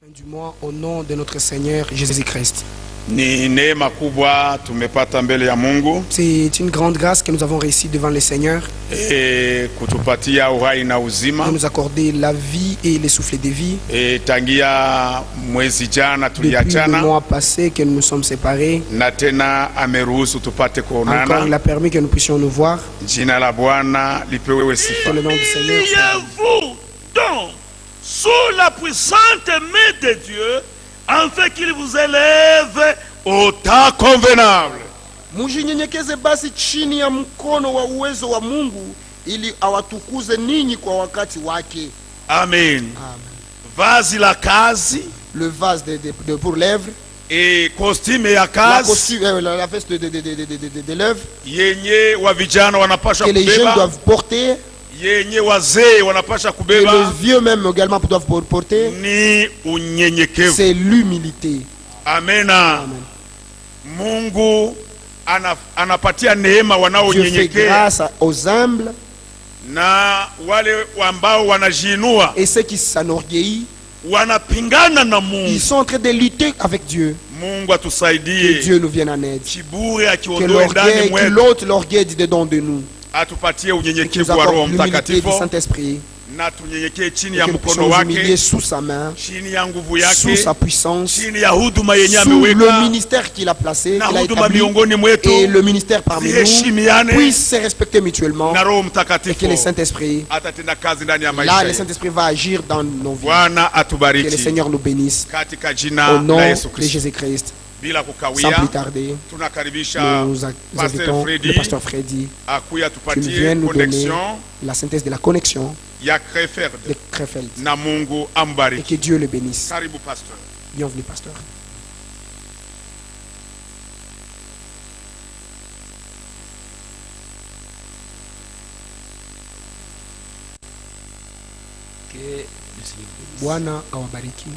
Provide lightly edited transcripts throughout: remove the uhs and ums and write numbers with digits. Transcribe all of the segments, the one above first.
Du mois au nom de notre Seigneur Jésus-Christ. Ni neema kubwa tumepata mbele ya Mungu. C'est une grande grâce que nous avons réussi devant le Seigneur. Kutupatia uhai na uzima. De nous accorder la vie et le souffle de vie. Tangia mwezi jana tuliachana. Depuis le mois passé que nous nous sommes séparés. Na tena ameruhusu tupate kuonana. Encore il a permis que nous puissions nous voir. Jina la Bwana lipewe sifa. Que le nom du Seigneur soit. Vous donc sous la puissante main de Dieu, afin qu'il vous élève au temps convenable. Mujinyenyekeze basi chini ya mkono wa uwezo wa Mungu ili awatukuze ninyi kwa wakati wake. Amen. Amen. Vazi la kazi, le vase de pour lèvres et costume ya kazi, la veste de l'œuvre yenye wa vijana wanapasha que les jeunes doivent porter, yenye wazee wanapasha que kubeba, les vieux même également doivent porter, ni unyenyekevu. c'est l'humilité. Amena. Amen. Mungu anapatia neema Dieu fait wanaonyenyekea grâce aux humbles na wale ambao wanajiinua et ceux qui s'enorgueillissent, wanapingana na Mungu. ils sont en train de lutter avec Dieu. Mungu Que atusaidie. Dieu nous vienne en aide. Kiburi Que akiondoe ndani l'orgueil, que mwetu, l'autre l'orgueil dit dedans de nous. atupatie Et qu'il nous unyenyekevu wa Roho accorde l'humilité du Mtakatifu Saint-Esprit. na tunyenyekee chini Et ya que nous mkono puissions nous humilier wake, sous sa main, chini ya nguvu sous yake, sa puissance, chini ya huduma yenye sous le ameweka ministère qu'il a placé, na qu'il a huduma établi, miongoni mwetu, et le ministère parmi nous ziheshimiane puisse se respecter mutuellement, na Roho et que Mtakatifu le Saint-Esprit, atatenda kazi ndani ya là maisha le yetu. Saint-Esprit va agir dans nos vies. Bwana Que le atubariki Seigneur nous bénisse. katika Au jina nom la Yesu de Kristo. Jésus-Christ, Bila sans kukawia, plus tarder, tunakaribisha nous Pastor invitons Freddy le pasteur Freddy akuya qui tupatie vient nous donner connexion la synthèse de la connexion ya Krefeld de Krefeld. na Mungu Et ambariki. que Dieu le bénisse. Karibu pastor. Bienvenue, pasteur. Que le Seigneur bénisse. Bwana awabariki.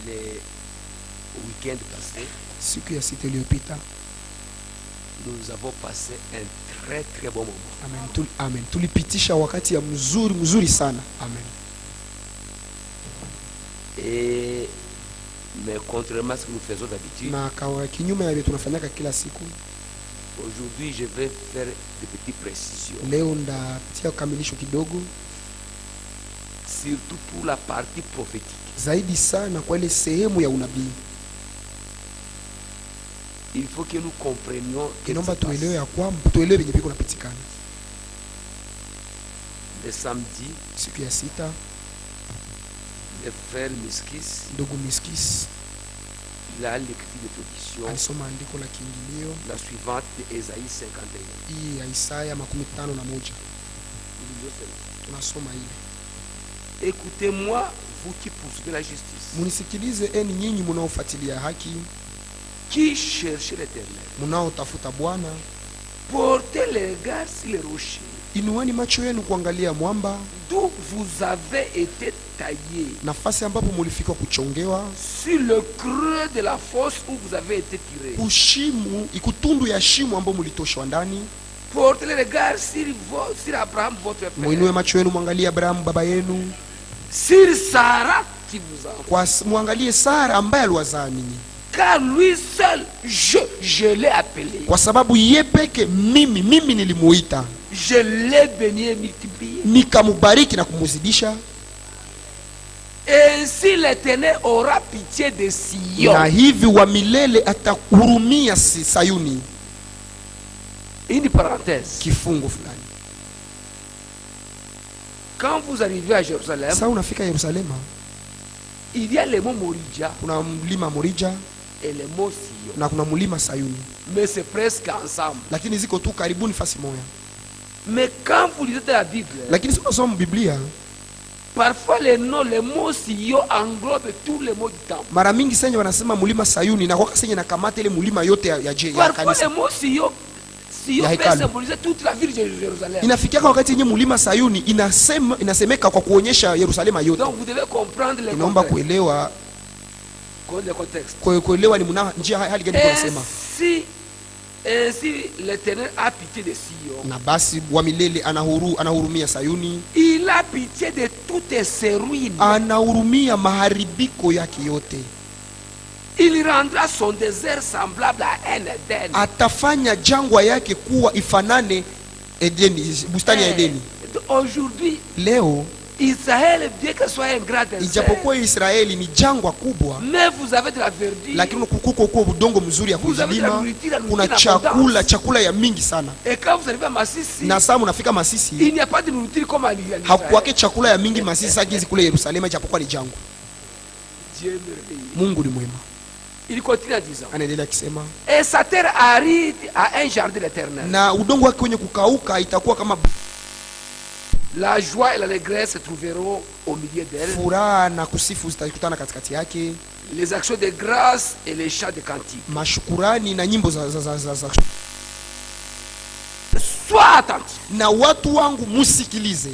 Les week-ends passés, Siku ya sita iliyopita, nous avons passé un très bon moment. amen, tulipitisha wakati ya mzuri sana. Amen. Mais contrairement à ce que nous faisons d'habitude, Na kawa kinyume ya vile tunafanyaka kila siku, aujourd'hui je vais faire des petites précisions, leo ndatia ukamilisho kidogo surtout pour la partie prophétique. zaidi sana kwa ile sehemu ya unabii. Il faut que nous comprenions que Inaomba tuelewe ya kwamba tuelewe venye viko napitikana. le samedi, Siku ya sita, le frère Miskis, ndugu Miskis il a l'écrit de production, alisoma andiko la kiingilio la suivante de Ésaïe 51. hii ya Isaya 51. Nous lisons cela. Tunasoma ile. Écoutez-moi, vous qui poursuivez la justice, Munisikilize eni nyinyi munaofuatilia haki, qui cherchez l'Éternel, munaotafuta Bwana, portez les regards sur les rochers, inueni macho yenu kuangalia mwamba, d'où vous avez été taillés, nafasi ambapo mulifika kuchongewa, sur le creux de la fosse où vous avez été tirés. kushimu ikutundu ya shimo ambapo mulitoshwa ndani. Portez les regards sur Abraham, votre Muinue père, macho yenu mwangalie Abrahamu baba yenu, sur Sarah qui vous a enfanté. mwangalie Sara ambaye aliwazaa ninyi, Car lui seul, je l'ai appelé, kwa sababu ye peke mimi nilimuita, je l'ai béni et multiplié. nikamubariki na kumuzidisha. Ainsi l'Éternel aura pitié de Sion. Na hivi wa milele atahurumia Sayuni. Une parenthèse. Kifungo fulani. Quand vous arrivez à Jérusalem, Sasa unafika Yerusalema, il y a le mont Morija kuna mlima Morija et le mont Sion. na kuna mlima Sayuni, Mais c'est presque ensemble. lakini ziko tu karibuni fasi moja. Mais quand vous lisez la Bible, Lakini sio unasoma Biblia, parfois le nom, le mot Sion englobe tous les mots du temple. mara mingi senye wanasema mlima Sayuni na kwa senye nakamata ile mlima yote ya Parfois kanisa. le mot Sion Ya peut hekalu. symboliser toute la ville de Jérusalem. Inafikia wakati yenye mlima Sayuni inasemeka kwa kuonyesha Yerusalema yote. Donc vous devez comprendre le Inaomba contexte. kuelewa Le contexte. kuelewa ni njia hali gani tunasema. Ainsi l'Éternel a pitié de Sion. Na basi wa milele anahurumia Sayuni. Il Il a pitié de toutes ses ruines. Anahurumia maharibiko yake yote. Il rendra son désert semblable à un Éden. Atafanya jangwa yake kuwa ifanane Edeni, bustani ya Edeni. Aujourd'hui, Leo Israël, bien que ce soit un grand désert, ijapokuwa Israeli ni jangwa kubwa, mais vous avez de la verdure. lakini kuko kwa udongo mzuri ya kujilima, kuna chakula ya mingi sana. Et quand vous arrivez à Masisi, Na saa munafika Masisi, il n'y a pas de nourriture comme à Israël. hakuwake chakula ya mingi Masisi sagizi kule Yerusalemu, ijapokuwa ni jangwa. Dieu est merveilleux. Mungu ni mwema. Il continue en disant, Anaendelea akisema, et sa terre aride à un jardin éternel. na udongo wake wenye kukauka itakuwa kama La joie et l'allégresse se trouveront au milieu d'elle. furaha na kusifu zitakutana katikati yake, Les actions de grâce et les chants de cantique. mashukurani na nyimbo za Sois attentif. na watu wangu musikilize.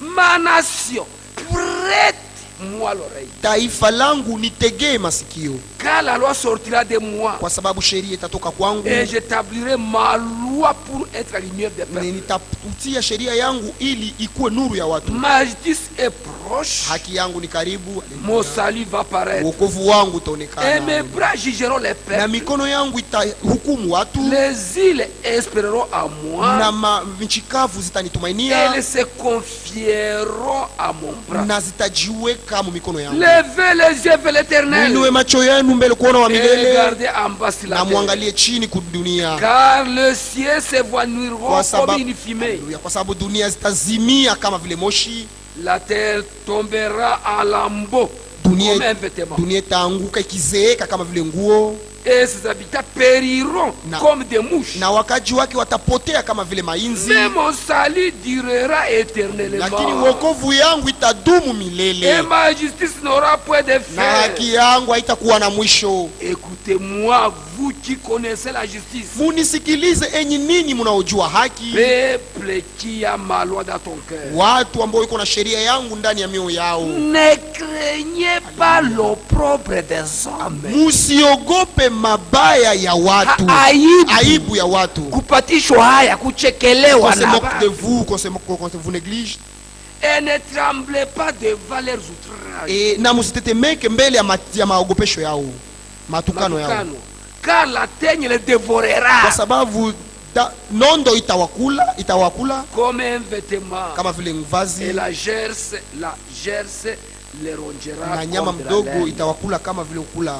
Ma nation, prête-moi l'oreille. Taifa langu nitegee masikio, Car la loi sortira de moi. kwa sababu sheria itatoka kwangu, Et j'établirai ma loi pour être la lumière des na peuples. nitatia sheria yangu ili ikuwe nuru ya watu. Ma justice est proche. Haki yangu ni karibu, Mon salut va paraître. wokovu wangu Et mes utaonekana, bras jugeront les na peuples. mikono yangu itahukumu watu, Les îles espéreront à na moi. nchi kavu zitanitumainia, Elles se confieront à mon bras. na zitajiweka mu mikono yangu. Levez les yeux vers l'éternel. Mwinue macho yenu mbele kuona wa Et milele, regardez en bas sur la na terre. muangalie chini kudunia, Car le ciel s'évanouira kwa comme sababu une fumée. kwa sababu dunia zitazimia kama vile moshi, La terre tombera en lambeaux comme un dunia vêtement. dunia itaanguka ikizeeka kama vile nguo, Et ses habitants périront Na- comme des mouches. na wakaji wake watapotea kama vile mainzi, Mais mon salut durera lakini éternellement. wokovu yangu itadumu Et milele, ma justice n'aura point de na fin. haki yangu haitakuwa na mwisho. Écoutez-moi, vous qui connaissez la justice. Munisikilize enyi ninyi munaojua haki, Peuple qui a ma loi dans ton cœur. watu ambao iko na sheria yangu ndani ya mioyo yao. Ne craignez pas l'opprobre des hommes. Musiogope mabaya ya watu, Aibu. aibu ya watu. Kupatishwa haya, kuchekelewa Qu'on se na moque de watu. vous, qu'on vous néglige. Et ne tremblez pas devant leurs outrages. Na musitetemeke mbele ya maogopesho yao, matukano yao, Matukano. Car la teigne les kwa dévorera sababu nondo itawakula comme un vêtement. kama vile Et mvazi, la gerce les rongera na nyama comme de la mdogo laine. itawakula kama vile ukula.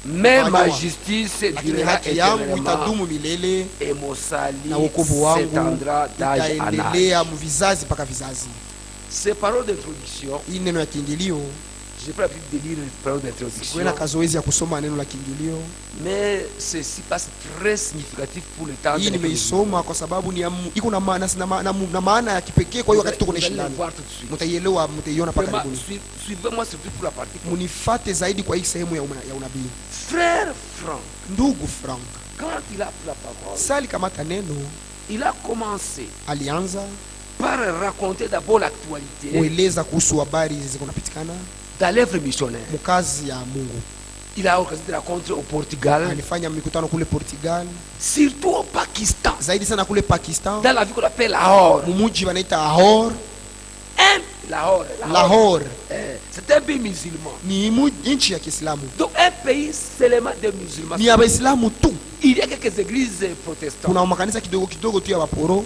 Mais ma Wanyama. justice Lakini durera haki yangu éternellement. itadumu milele, Et mon salut na wokovu wangu s'étendra d'âge en itaendelea âge. mu vizazi mpaka vizazi. Ces paroles d'introduction, Hii neno ya kiingilio, je n'ai pas l'habitude de lire les paroles d'introduction, kuena kazoezi ya kusoma neno la kiingilio. mais ceci passe très significatif pour le temps. Hii nimeisoma kwa sababu ni iko na maana na maana ya kipekee. Kwa hiyo wakati tuko naishi ndani, mtaielewa, mtaiona paka karibuni. Suivez-moi surtout pour la partie. Munifate zaidi kwa hii sehemu ya unabii. Frère Franck, Ndugu Frank quand il a pris la parole, sali kamata neno, il a commencé alianza par raconter d'abord l'actualité kueleza kuhusu habari zilizo kunapitikana dans l'œuvre missionnaire. mkazi ya Mungu. Il a organisé des rencontres au Portugal, Alifanya mikutano kule Portugal, surtout au Pakistan, zaidi sana kule Pakistan, dans la ville qu'on appelle Lahore. mumuji wanaita Lahore. Lahore C'est un pays musulman. ni nchi ya Kiislamu, Donc un pays seulement de musulmans. ni ya Waislamu tu. Il y a quelques églises protestantes. Kuna makanisa kidogo kidogo tu ya waporo.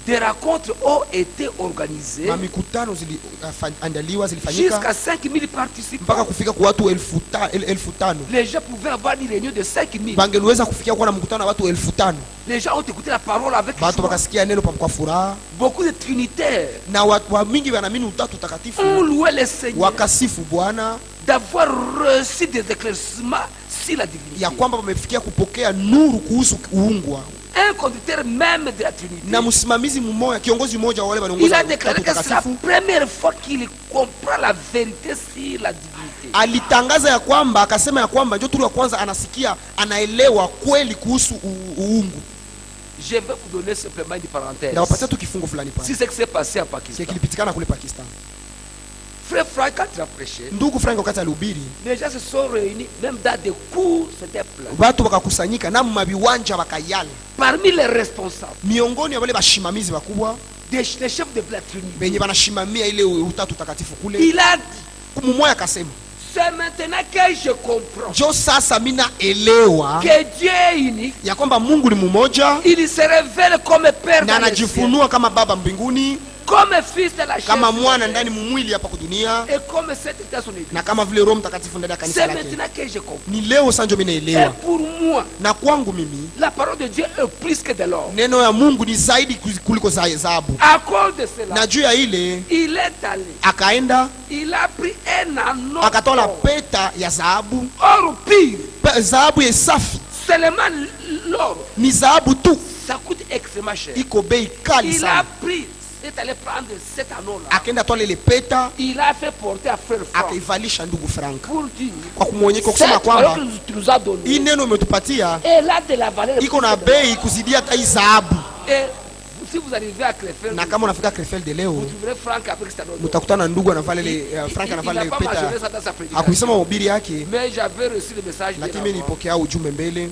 Des rencontres ont été organisées Na mikutano ziliandaliwa, zilifanyika jusqu'à 5000 participants. mpaka kufika kwa watu 5,000. Les gens pouvaient avoir une réunion de 5000. Bangeliweza kufikia kuwa na mkutano wa watu 5,000. Les gens ont écouté la parole avec Watu joie. wakasikia neno kwa furaha, Beaucoup de trinitaires na watu wa mingi wanaamini utatu takatifu, ont loué le Seigneur wakasifu Bwana d'avoir reçu des éclaircissements sur la divinité. ya kwamba wamefikia kupokea nuru kuhusu uungu wao. Un conducteur même de la Trinité, Na msimamizi mmoja, kiongozi mmoja wa wale il wanaongoza a déclaré utatu que c'est la takatifu, première fois qu'il comprend la vérité sur la divinité. alitangaza ya kwamba, akasema ya kwamba ndio turu ya kwanza anasikia, anaelewa kweli kuhusu uungu. Je vais vous donner simplement une parenthèse. Na wapatia tu kifungo fulani pale Si c'est que c'est passé en Pakistan. kilipitikana kule Pakistan. Frère Franck, quand il a prêché, Ndugu Frank wakati alihubiri, les gens se sont réunis, même dans des cours, c'était plein. watu wakakusanyika na mabiwanja wakayala. Parmi les responsables, Miongoni ya wale bashimamizi wakubwa les chefs de la Trinité. benye banashimamia ile utatu takatifu kule. Il a dit, Mmoja akasema, c'est maintenant que je comprends jo sasa mina elewa que Dieu est unique. ya kwamba Mungu ni mmoja Il se révèle comme Père na dans les cieux, anajifunua kama Baba mbinguni, comme Fils de la chair kama mwana ndani mumwili hapa kudunia, et comme Saint-Esprit dans son église. na kama vile Roho Mtakatifu ndani ya kanisa C'est lake. maintenant que je comprends. Ni leo sasa ndio mimi Et naelewa, pour moi, na kwangu mimi la parole de Dieu est plus que de l'or. neno ya Mungu ni zaidi kuliko dhahabu. À cause de cela, Na juu ya ile il est allé, akaenda il a pris un anneau akatola d'or, peta ya dhahabu, or pur. dhahabu ya safi, Seulement l'or, ni dhahabu tu, ça coûte extrêmement cher. iko bei kali Il a sana. pris, il est allé prendre cet anneau-là. Akaenda tola ile peta Il a fait porter à frère Franck akaivalisha ndugu Frank, pour dire, kwa kumwonyesha kusema cette parole kwamba que tu nous as hii donnée, neno umetupatia elle a de la valeur. iko na bei kuzidia hata hii dhahabu. Et si vous arrivez à Krefeld, Na kama unafika Krefeld vous leo trouverez Franck avec cet anneau. mtakutana na ndugu anavala ile Frank Il anavala n'a ile pas mentionné peta. ça dans sa prédication. Hakuisema mahubiri yake, Mais j'avais reçu le message bien lakini mimi avant. nilipokea ujumbe mbele.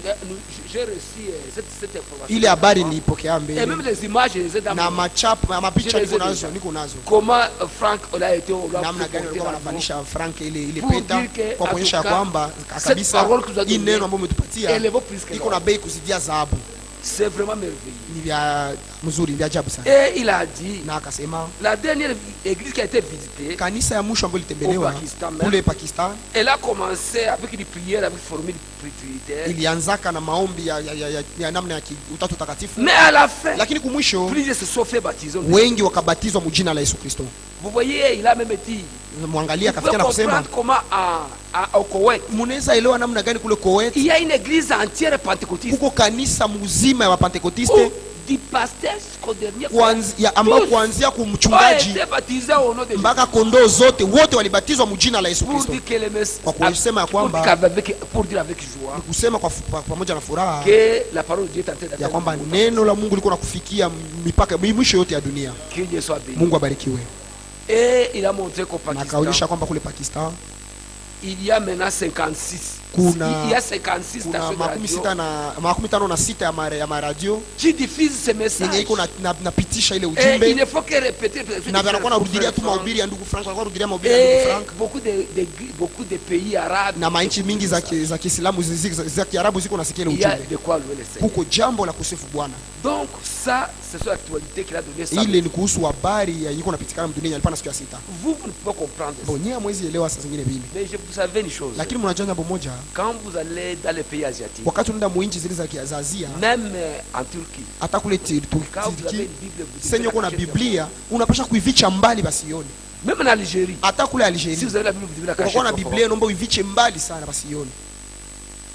J'ai reçu cette information. Ile habari nilipokea Et mbele, même les images, je les ai dans na mon- machapo na mapicha Je niko les ai nazo, déjà. niko nazo. Comment Franck a été au Namna gani walikuwa wanavalisha Frank ile Pour peta, dire que, kwa en kuonyesha tout cas, kwamba cette kabisa parole que vous avez hii donnée, neno ambayo umetupatia elle vaut plus que iko na l'or. bei kuzidia dhahabu. C'est vraiment merveilleux. Ni vya mzuri, vya ajabu sana. Et il a dit, Na akasema la dernière église qui a été visitée, kanisa ya mwisho ambayo ilitembelewa Au Pakistan, kule Pakistan elle a commencé avec une prière avec formule trinitaire. ilianzaka na maombi ya namna ya utatu takatifu, Mais à la fin, lakini kumwisho plusieurs se sont fait baptiser. wengi wakabatizwa mjina la Yesu Kristo. Vous voyez, il a même dit, Mwangalia vous pouvez akafikia na kusema, comprendre comment au Koweït, mnaweza elewa namna gani kule Kuwait il y a une église entière pentecôtiste kuko kanisa mzima ya où Wapentekotiste du pasteur jusqu'au dernier ambao tous kuanzia ont kumchungaji été baptisés au nom de Jésus. mpaka kondoo zote wote walibatizwa mjina la Yesu Pour Kristo. dire que les Kwa kusema ya kwamba pour dire avec joie kusema pamoja na furaha que la parole de Dieu est en train ya d'atteindre kwamba le monde. neno la Mungu liko na kufikia mipaka mwisho yote ya dunia. Que Dieu soit béni. Mungu abarikiwe. Et il a montré qu'au Na Pakistan, akaonyesha kwamba kule Pakistan il y a maintenant 56. Kuna- Il y a 56 kuna stations de radio 56 ya maradio qui diffusent ces yenye messages. iko napitisha ile Et il ujumbe, ne faut que répéter. na wanakuwa narudilia tu mahubiri ya ndugu Frank, wanakuwa narudilia mahubiri ya ndugu Et Frank. beaucoup de pays arabes. Na manchi mingi za Kiislamu za Kiarabu ziko nasikia ile Il y a ujumbe. de quoi louer le Seigneur. Kuko jambo la kusifu Bwana. Donc ça, c'est sur l'actualité qu'il a donné ça. Ile ni kuhusu habari ya iko napitikana mdunia alipana siku ya sita. Vous ne pouvez pas comprendre ça. Bon, nyie mwezi elewa saa zingine vile. Mais vous savez une chose. Lakini mnajua jambo moja, Quand vous allez dans les pays asiatiques, wakati unaenda muinchi zile za Asia, même en Turquie, hata kule quand vous avez Turki, une Bible, vous devez senye la uko na cacher Biblia unapasha kuivicha mbali basione. même en Algérie. Hata kule Si Algeria vous avez la Bible, vous devez la cacher. unakuwa na Biblia, naomba uiviche mbali sana basione.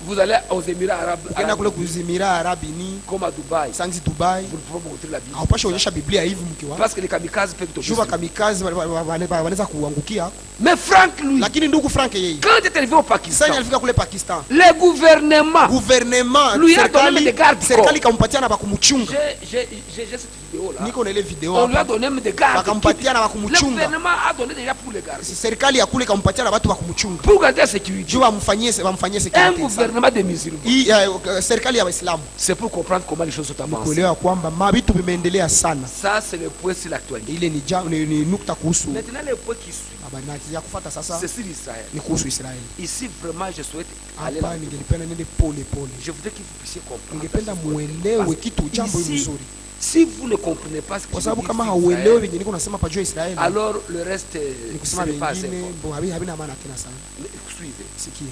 Vous allez aux Émirats arabes, Ukienda kule kuzimira Arabini, comme à Dubaï, Sanzi Dubai, vous ne pouvez pas montrer la Bible. haupashi onyesha Biblia hivi mkiwa. Parce que les kamikazes peuvent tomber. Juba sur vous. kamikazi wanaweza kuangukia. Mais Franck, lui, Lakini ndugu Frank yeye, quand il est arrivé au sasa Pakistan, alifika kule Pakistan, le gouvernement, gouvernement Lui a donné des gardes serikali ikampatia na bakumchunga. j'ai cette vidéo-là. Niko na ile video On lui a hapa. donné même des gardes. Wakampatia na Le bakumchunga. gouvernement a donné déjà pour les garder. Serikali ya kule ikampatia na watu wa kumchunga. Pour garder la sécurité. Juu wamfanyie Un security. gouvernement de musulmans. Hii serikali ya Waislamu. C'est pour comprendre comment les choses sont avancées. Kuelewa kwamba vitu vimeendelea sana. Ça, c'est le point sur l'actualité. Ile ni nukta kuhusu Maintenant, le point qui suit, habari ya kufuata sasa c'est sur Israël. ni kuhusu Israeli. Ici, vraiment, je souhaite aller là. Hapa ningelipenda nende pole pole. Je voudrais que vous puissiez comprendre. Ningependa muelewe kitu jambo hili Ici, mzuri. si vous ne comprenez pas ce que Kwa je sababu dis kama sur hauelewi Israël, venye niko nasema pa juu ya Israeli, alors le reste, ni ce kusema n'est pas assez vingine fort. bon havina maana tena sana. Mais suivez. Sikia.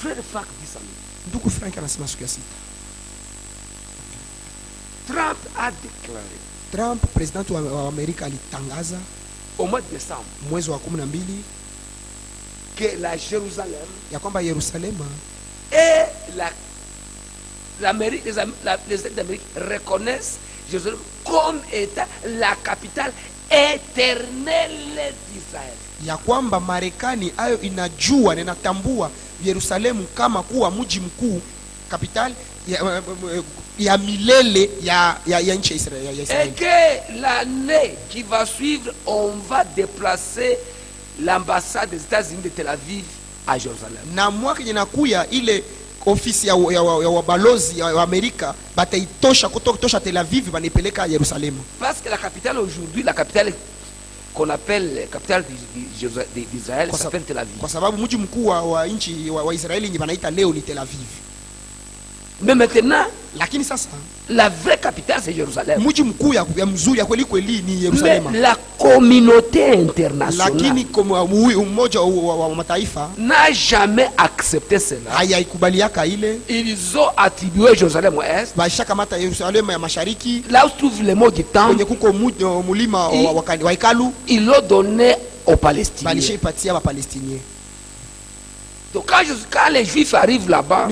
Frère Franck dit ça. Ndugu Frank anasema siku ya sita. Trump a déclaré Trump, president wa Amerika, alitangaza au mois de décembre mwezi wa 12 que la Jérusalem ya kwamba Yerusalema et l'Amérique, les États d'Amérique reconnaissent Jérusalem comme étant la capitale éternelle d'Israël. ya kwamba Marekani ayo inajua na inatambua Yerusalemu kama kuwa mji mkuu, capital ya milele ya nchi ya Israeli. Et que l'année qui va suivre, on va déplacer l'ambassade des États-Unis de Tel Aviv à Jérusalem. Na mwaka inakuya ile ofisi ya wabalozi ya Amerika bataitosha kutosha Tel Aviv banipeleka Yerusalemu. Parce que la capitale aujourd'hui, la capitale qu'on appelle la capitale d'Israël s'appelle Tel Aviv. Kwa sababu mji mkuu wa nchi wa Israeli ni banaita leo ni Tel Aviv. Mais maintenant, lakini sasa la vraie capitale c'est Jérusalem. Mji mkuu ya mzuri ya kweli ni Yerusalemu. Mais la communauté internationale, lakini kama umoja wa mataifa n'a jamais accepté cela. Hayaikubaliaka ile. Ils ont attribué Jérusalem au est. Bashakamata Yerusalemu ya mashariki. Là où se trouve le mot du temple. Kwenye kuko mulima wa hekalu. Ils l'ont donné aux Palestiniens. Balishipatia wa Palestiniens. Donc quand les Juifs arrivent là-bas,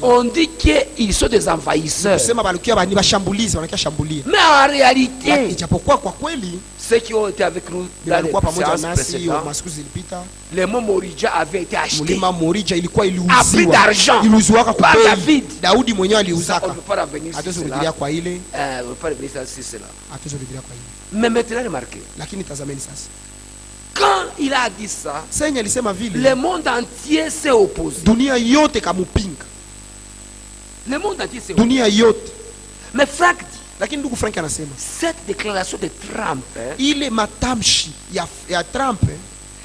on dit qu'ils sont des envahisseurs. Mais en réalité, ceux qui ont été avec nous dans les séances précédentes, le mont Moridja avait été acheté à prix d'argent par David. On ne peut pas revenir sur cela. Mais maintenant, remarquez, quand il a dit ça, le monde entier s'est opposé. Le monde entier s'est opposé. Mais Franck dit, cette déclaration de Trump,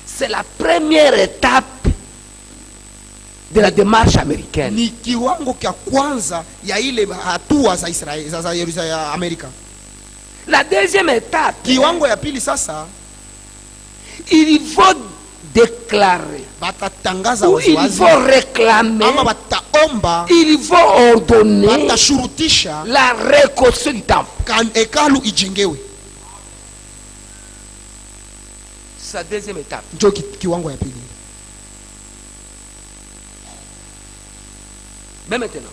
c'est la première étape de la démarche américaine. La deuxième étape, il faut déclarer, ou il faut réclamer, il faut ordonner la reconstruction du temple. C'est la deuxième étape. Mais maintenant,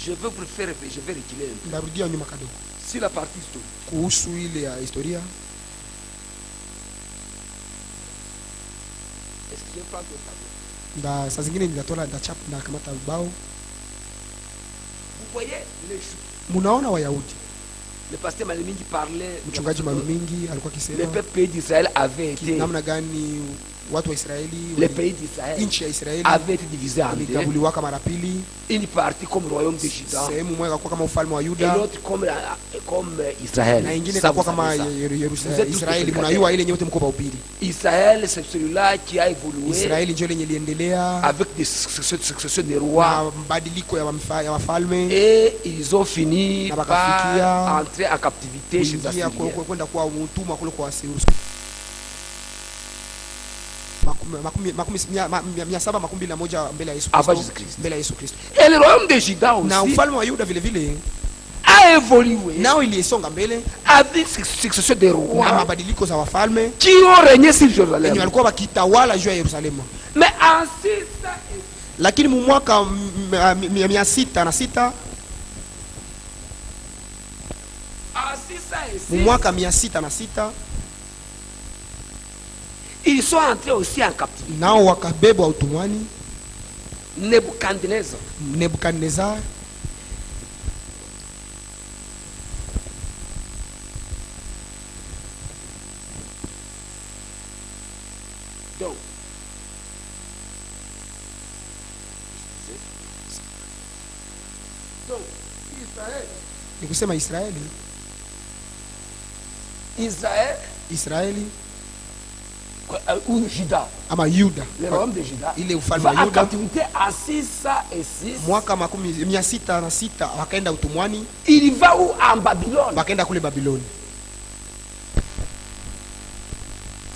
je veux vous faire, je vais reculer un peu. Si la partie historique. Saa zingine ninatola ndachap na kamata ubao. Munaona Wayahudi. Le pasteur Malumingi parlait. Mchungaji Malumingi alikuwa akisema le peuple d'Israël avait été, namna gani watu wa Israeli, le pays d'Israël, nchi ya Israeli avait été divisé en deux. Iligabuliwa mara pili. Une partie comme le royaume de Juda, sehemu moja kwa kama ufalme wa Yuda, et l'autre comme Israël, na ingine kwa kama Israeli. Mnajua ile nyote mko bahubiri. Israël c'est celui-là qui a évolué. Israeli ndio lenye liendelea avec des successions de rois, mabadiliko ya wafalme, et ils ont fini par entrer en captivité chez Assyriens. Kwenda kwa utumwa kule kwa Assyria. 721 mbele ya Yesu Kristo. Et le royaume de Juda aussi, na ufalme wa Yuda vile vile a évolué, nao ilisonga mbele avec succession de rois, na mabadiliko za wafalme qui ont régné sur Jérusalem, walikuwa wakitawala juu ya Yerusalemu. Mais en 606, lakini mu mwaka 606, mu mwaka 606 ils sont entrés aussi en captivité. Nao wakabebwa utumwani. Nebukadnezar donc Israël, ni kusema Israeli ou Juda, ama Yuda, le royaume de Juda, ile ufalme wa Yuda, captivité en 606. Mwaka 606 wakaenda utumwani. Il va où? En Babylone. Wakaenda kule Babiloni.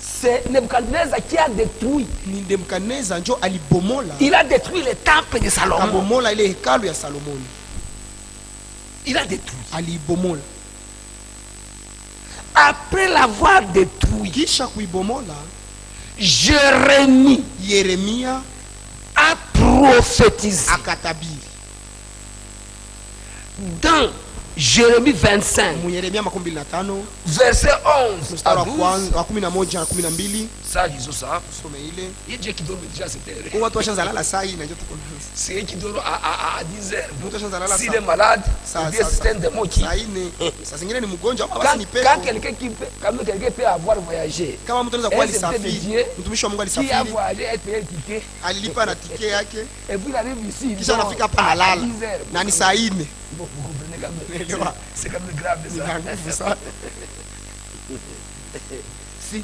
C'est Nebuchadnezzar qui a détruit. Ni Nebuchadnezzar njo alibomola. Il a détruit le temple de Salomon. Alibomola ile hekalu ya Salomoni. Il a détruit. Alibomola. Après l'avoir détruit, kisha kuibomola, Yeremia a prophétisé akatabiri dans Jérémie 25, Yeremia 25 verset 11 à 12, Ça, lisons ça. Il y a Dieu qui dort déjà cette heure. C'est qui dort à 10 heures. S'il est malade, c'est un démon qui. Quand quelqu'un peut avoir voyagé, qui a voyagé, a payé le ticket, et puis il arrive ici, il dort à 10 heures. Vous comprenez quand même. C'est quand même grave ça. Si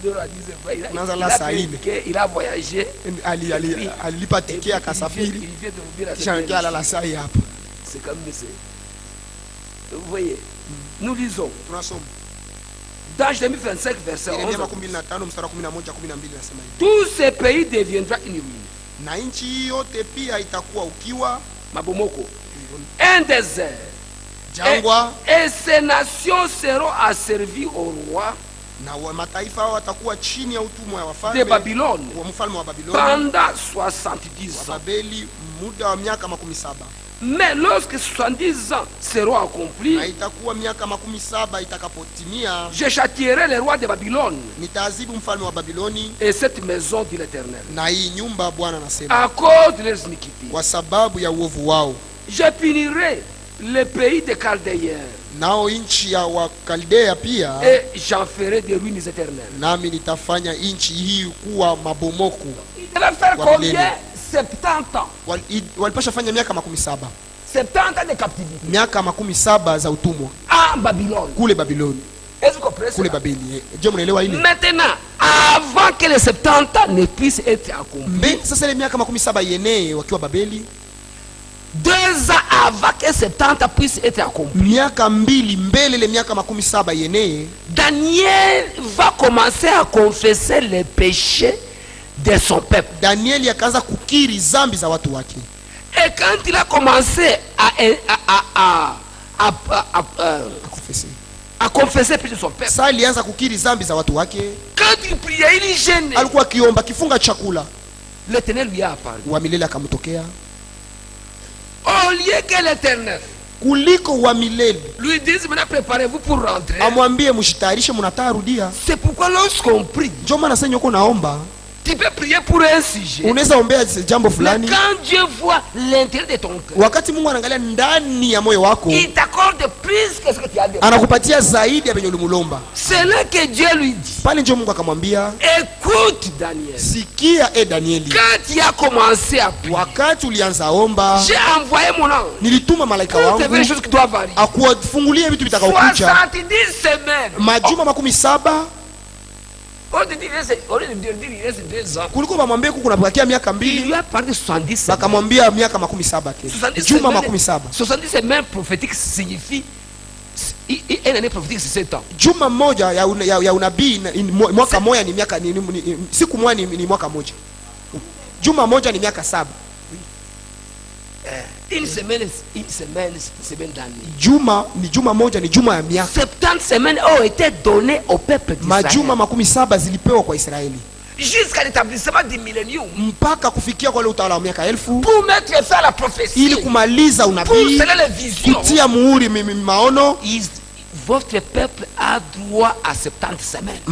il a voyagé, c'est comme ça. Vous voyez, nous lisons dans Jérémie 25 verset 11, tout ce pays deviendra une ruine, mabomoko, un désert, et ces nations seront asservies au roi de Babylone pendant 70 ans. Mais lorsque 70 ans seront accomplis, je châtierai le roi de Babylone et cette maison de l'Éternel à cause de leurs iniquités. Je punirai le pays des Chaldéens et j'en ferai des ruines éternelles. Il devait faire combien? 70 ans. 70 ans de captivité en Babylone. Est-ce que vous comprenez? Maintenant, avant que les 70 ans ne puissent être accomplis, 2 ans avant que 70 ans puissent être accomplis, Daniel va commencer à confesser les péchés de son peuple. Et quand il a commencé à confesser les péchés de son peuple, quand il priait, il gênait, l'Éternel lui a apparu. Au lieu que l'Éternel lui dise maintenant préparez-vous pour rentrer, c'est pourquoi lorsqu'on prie, tu peux prier pour un sujet, mais quand Dieu voit l'intérieur de ton cœur, il t'accorde plus que ce que tu as demandé. C'est là que Dieu lui dit, écoute Daniel, quand tu as commencé à prier, j'ai envoyé mon ange pour te faire les choses qui doivent arriver. 70 semaines. Il lui a parlé de 70 semaines. 70 semaines prophétiques signifie une année prophétique, c'est 7 ans. Juma moja ya unabii mwaka moja ni miaka siku moja ni mwaka moja. Juma moja ni miaka 7. Une semaine d'année. Juma moja ni juma ya miaka. 70 semaines ont été données au peuple d'Israël. Majuma 70 zilipewa kwa Israeli. Jusqu'à l'établissement du millénium. Mpaka kufikia kwa utawala wa miaka 1000. Pour mettre fin à la prophétie. Ili kumaliza unabii. Pour sceller les visions. Kutia muhuri maono. Votre peuple a droit à 70 semaines.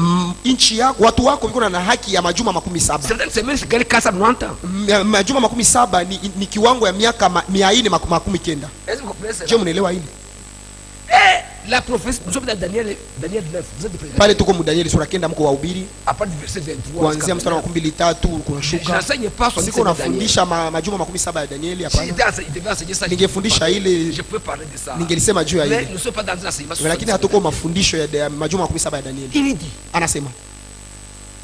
Inchi yako watu wako wiko na haki ya majuma 70. 70 semaines c'est quel cas ça nous entend? Majuma 70 ni kiwango ya miaka 490. Est-ce que vous comprenez ça? Je mnaelewa hili? La prophétie, nous sommes dans Daniel 9. Vous êtes présent. Pale tuko mu Daniel sura 9 mko wahubiri. À partir du verset 23. Kuanzia mstari wa 23 kunashuka. J'enseigne pas sur Niko nafundisha majuma 70 ya Danieli hapa. Ningefundisha ile. Je peux parler de ça. Ningelisema juu ya ile. Mais nous sommes pas dans un enseignement. Lakini hatuko mafundisho ya majuma 70 ya Danieli. Il dit. Anasema.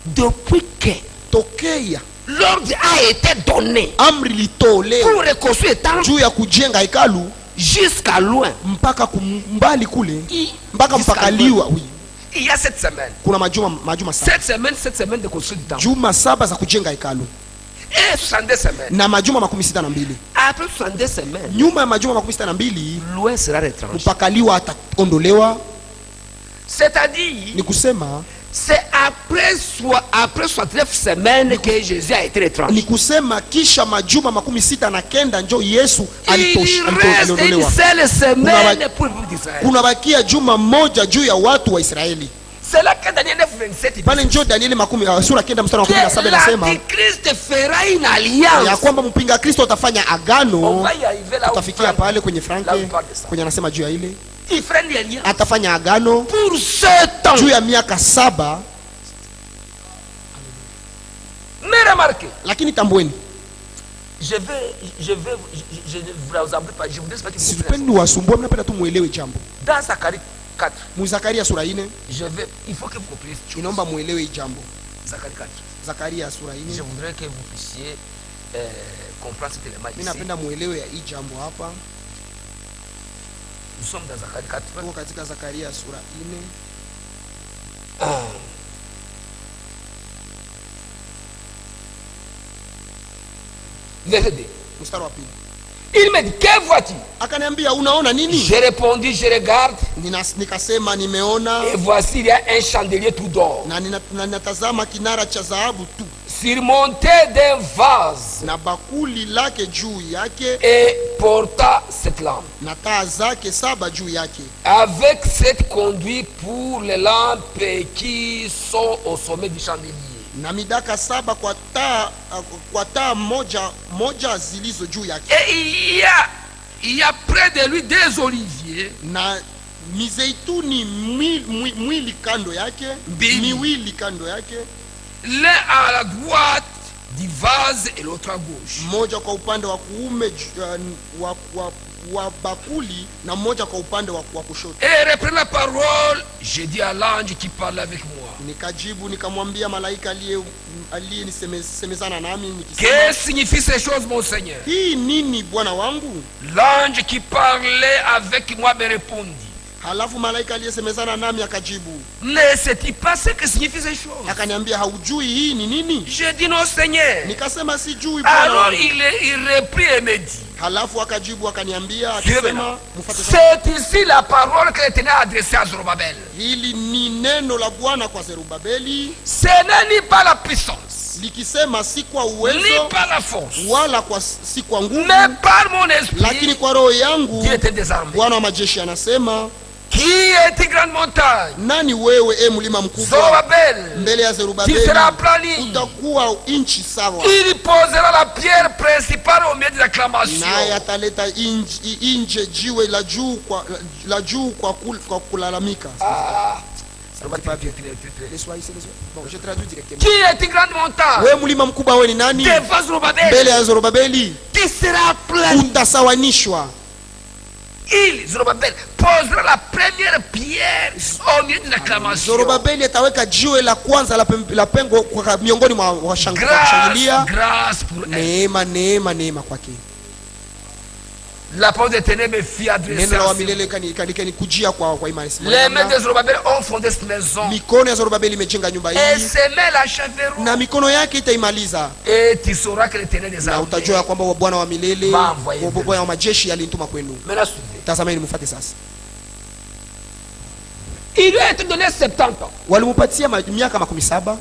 Depuis que tokea l'ordre a été donné. Amri litolewa. Pour reconstruire temple. Juu ya kujenga hekalu. Jusqu'à loin. Mpaka kumbali kule. Mpaka mpakaliwa. Oui. Il y a 7 semaines. Kuna majuma 7 semaines de construire du temple. Juma 7 za kujenga hekalu. Et 62 semaines. Na majuma 62. Après 62 semaines. Nyuma ya majuma 62. Loin sera retranché. Mpakaliwa ataondolewa. C'est-à-dire. Ni kusema. C'est après 69 semaines que Jésus a été retranché. Ni kusema kisha majuma 69 njo Yesu aliondolewa. Kuna bakia juma moja juu ya watu wa Israeli. C'est là que Daniel 9:27 pale njo Danieli sura 9 mstari wa 17 nasema Christ fera une alliance, ya kwamba mpinga Kristo atafanya agano. Tutafikia pale kwenye Franke kwenye anasema juu ya ile atafanya agano pour 7 ans, juu ya miaka 7. Mais remarquez, lakini tambueni, je ne vous embête pas, je vous dis pas que sipendi wasumbue, mnapenda tu muelewe jambo. Dans Zacharie 4, Zakaria sura 4, il faut que vous compreniez. Inaomba muelewe jambo. Zacharie 4. Zakaria sura 4. Je voudrais que vous puissiez comprendre cet élément ici. Mimi napenda muelewe ya hii jambo hapa. Nous sommes dans Zacharie 4. Tuko katika Zakaria sura 4. Verset 2. Mstari wa 2. Il me dit, que vois-tu? Akaniambia, unaona nini? J'ai répondu, je regarde. Nikasema nimeona. Et voici il y a un chandelier tout d'or. Na ninatazama kinara cha dhahabu tu. Surmonté d'un vase. Na bakuli lake juu yake. Et porta cette lampe. Na taa zake 7 juu yake. Avec cette conduite pour les lampes qui sont au sommet du chandelier. Na midaka 7 kwa taa moja zilizo juu yake. Et il y a près de lui des oliviers. Na mizeituni miwili kando yake. L'un à la droite du vase et l'autre à gauche. Moja kwa upande wa kuume wa bakuli na moja kwa upande wa kushoto. Et reprend la parole, je dis à l'ange qui parle avec moi. Nikajibu nikamwambia malaika aliyenisemezana nami nikisema, que signifient ces choses, mon Seigneur? Hii nini bwana wangu? L'ange qui parlait avec moi me répondit. Halafu malaika aliyesemezana nami akajibu, ne sais-tu pas ce que signifient ces choses? Akaniambia, haujui hii ni nini? Je dis non, Seigneur. Nikasema sijui bwana. Alors il reprit et me dit. Halafu akajibu akaniambia akisema, c'est ici la parole que l'Éternel a adressée à Zorobabel. Hili ni neno la Bwana kwa Zerubabeli. Ce n'est ni pas la puissance, likisema si kwa uwezo, ni pas la force, wala si kwa nguvu, mais par mon esprit, lakini kwa roho yangu, qui était désarmé. Bwana wa majeshi anasema, qui est une grande montagne? Nani wewe mlima mkubwa? Zorobabel, mbele ya Zerubabeli utakuwa inchi sawa. Il posera la pierre principale au milieu de l'acclamation. Naye ataleta inje jiwe la juu kwa kulalamika. Qui est une grande montagne? Wewe mlima mkubwa wewe ni nani? Mbele ya Zorobabeli qui sera plein, utasawanishwa. Zorobabel posera la première pierre au milieu de l'acclamation. Zorobabeli ataweka jiwe la kwanza la pengo miongoni mwa washangilia. Grâce pour neema kwake. La parole de l'Éternel me fit adresser. Neno la milele kanikujia kwa imani. Les mains de Zorobabel ont fondé cette maison. Mikono ya Zorobabeli imejenga nyumba hii. Et ses mains l'achèveront. Na mikono yake itaimaliza. Et tu sauras que l'Éternel des armées. Na utajua kwamba Bwana wa milele, Bwana wa majeshi alinituma kwenu. Tazameni mfuate sasa. Il lui a été donné 70 ans. Walimupatia miaka 17.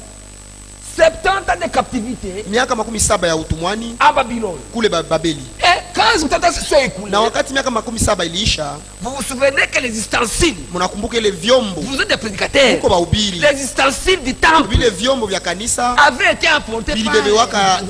70 ans de captivité. Miaka 17 ya utumwani. À Babylone. Kule Babeli. Et quand 70 ans se sont écoulés. Na wakati miaka 17 iliisha. Vous vous souvenez que les ustensiles. Mnakumbuka ile vyombo. Vous êtes des prédicateurs. Mko bahubiri. Les ustensiles du temple. Vile vyombo vya kanisa. Avaient été apportés par. Bilibebewaka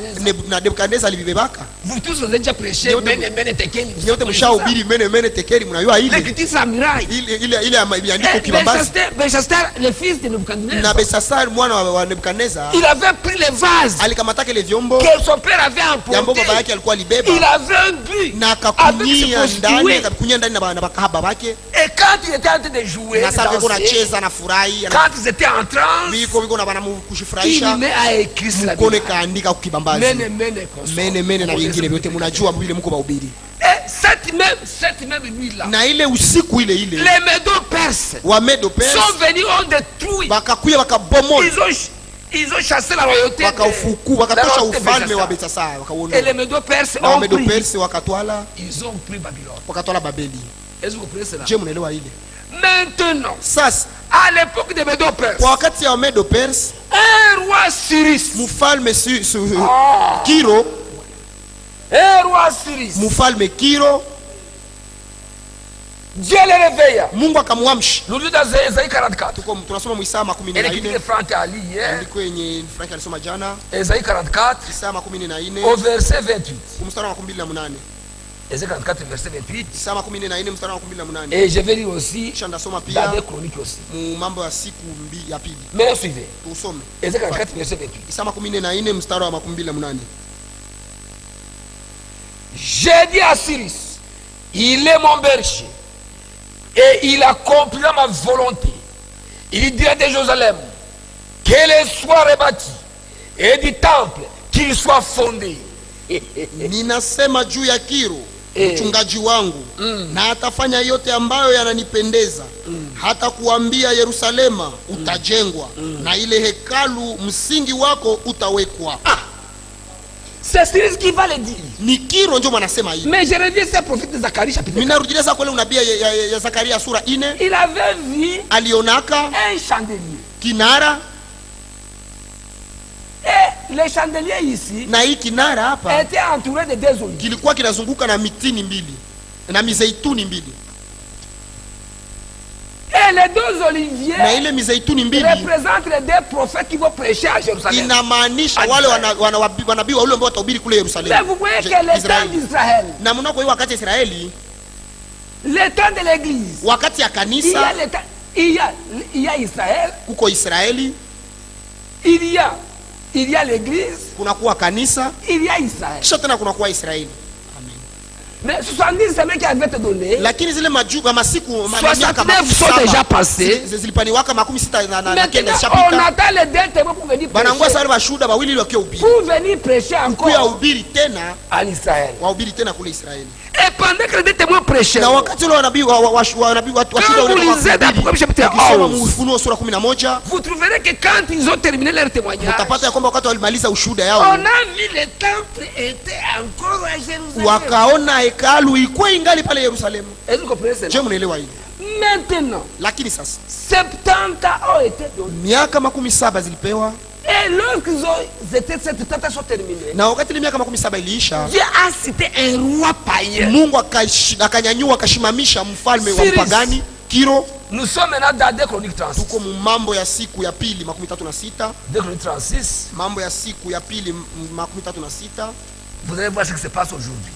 na Nebukadneza alibebeka. Vous tous vous avez déjà prêché mene tekeli. Nyote mshahubiri mene tekeli mnayua ile. L'écriture samurai. Ile imeandikwa kibambazi. Belshazzar, le fils de Nebuchadnezzar. Na Belshazzar mwana wa Nebukadneza. Il avait pris les vases. Alikamataka ile vyombo. Que son père avait emporté. Jambo baba yake alikuwa alibeba. Il avait bu. Na akakunyia ndani na bakahaba bake. Et quand il était en train de jouer, na sasa kuna cheza na furahi. Quand ils étaient en transe, biko na bana kushifurahisha. Il met à écrire cela. Kone kaandika kukibambazi. Mene na vingine vyote mnajua vile mko bahubiri. Et cette même nuit là. Na ile usiku ile. Les Médo-Perses. Wa Médo-Perses sont venus ont détruit. Bakakuya bakabomoa. Ils ont chassé la royauté. Wakatosha ufalme wa Belshazzar wakaondoa. Et les Médo-Perses ont pris. Médo-Perses wakatwala. Ils ont pris Babylone. Wakatwala Babeli. Est-ce que vous comprenez cela? Je mnaelewa ile. Maintenant, sasa à l'époque des Médo-Perses, kwa wakati ya Médo-Perses, un roi Cyrus, mfalme Kiro, un roi Cyrus, mfalme Kiro, Dieu le réveilla. Mungu akamwamsha. Nous lisons dans Esaïe 44. Tunasoma Isaya 14. Et Franck a lu hier. Ndiko yenye Frank alisoma jana. Esaïe 44. Isaya 14. Au verset 28. Mstari wa 28. Esaïe 44 verset 28. Isaya 14 mstari wa 28. Et je vais lire aussi ndasoma pia dans des chroniques aussi. Mambo ya siku ya pili. Mais suivez. Tusome. Esaïe 44 verset 28. Isaya 14 mstari wa 28. J'ai dit à Cyrus, il est mon berger et il accomplira ma volonté. Il dira de Jérusalem qu'elle soit rebâtie et du temple qu'il soit fondé. Ninasema juu ya Kiro, mchungaji wangu, na atafanya yote ambayo yananipendeza. Hata kuambia Yerusalema utajengwa, na ile hekalu msingi wako utawekwa. C'est Cyrus qui va le dire. Ni Kiro ndio mwanasema hivi. Mais je reviens sur le prophète de Zacharie chapitre 4. Ninarudia sasa kwa unabii ya Zakaria sura 4. Il avait vu alionaka un chandelier. Kinara. Et le chandelier ici, na hii kinara hapa, était entouré de deux olives. Kilikuwa kinazunguka na mitini mbili na mizeituni mbili. Et les deux oliviers na ile mizeituni mbili représentent les deux prophètes qui vont prêcher à Jérusalem. Inamaanisha wale wanabii wale ambao watahubiri kule Yerusalemu. Mais vous voyez que le temps d'Israël, na mnako hiyo wakati ya Israeli, le temps de l'église, wakati ya kanisa, il y a Israël, kuko Israeli, il y a l'église, kunakuwa kanisa, il y a Israël. Kisha tena kunakuwa Israeli. Mais 70 semaines qui avaient été données, lakini zile majuba masiku 69 sont déjà passés. Zilipaniwaka 66 na kenda on attend les deux témoins pour venir prêcher. Banangwa sasa bashuda bawili wakihubiri. Pour venir prêcher encore. Kuhubiri tena en Israël. Wahubiri tena kule Israeli. Et pendant que les deux témoins prêchaient, na wakati ule wanabii washuda vous trouverez que quand ils ont terminé leur témoignage, utapata ya kwamba wakati walimaliza ushuhuda yao, on a vu le temple était encore à Jérusalem. Wakaona hekalu ilikuwa ingali pale Yerusalemu. Est-ce que vous comprenez cela? Je mnaelewa hili? Maintenant, lakini sasa 70 ans ont été donnés. Miaka 17 zilipewa. Et lorsqu'ils ont été 70 ans sont terminés, na wakati ile miaka 17 iliisha, Dieu a cité un roi païen. Mungu akanyanyua akashimamisha mfalme wa mpagani Kiro. Nous sommes maintenant dans 2 Chroniques 36. Tuko mambo ya siku ya pili 36. 2 Chroniques 36. Mambo ya siku ya pili 36. Vous allez voir ce qui se passe aujourd'hui.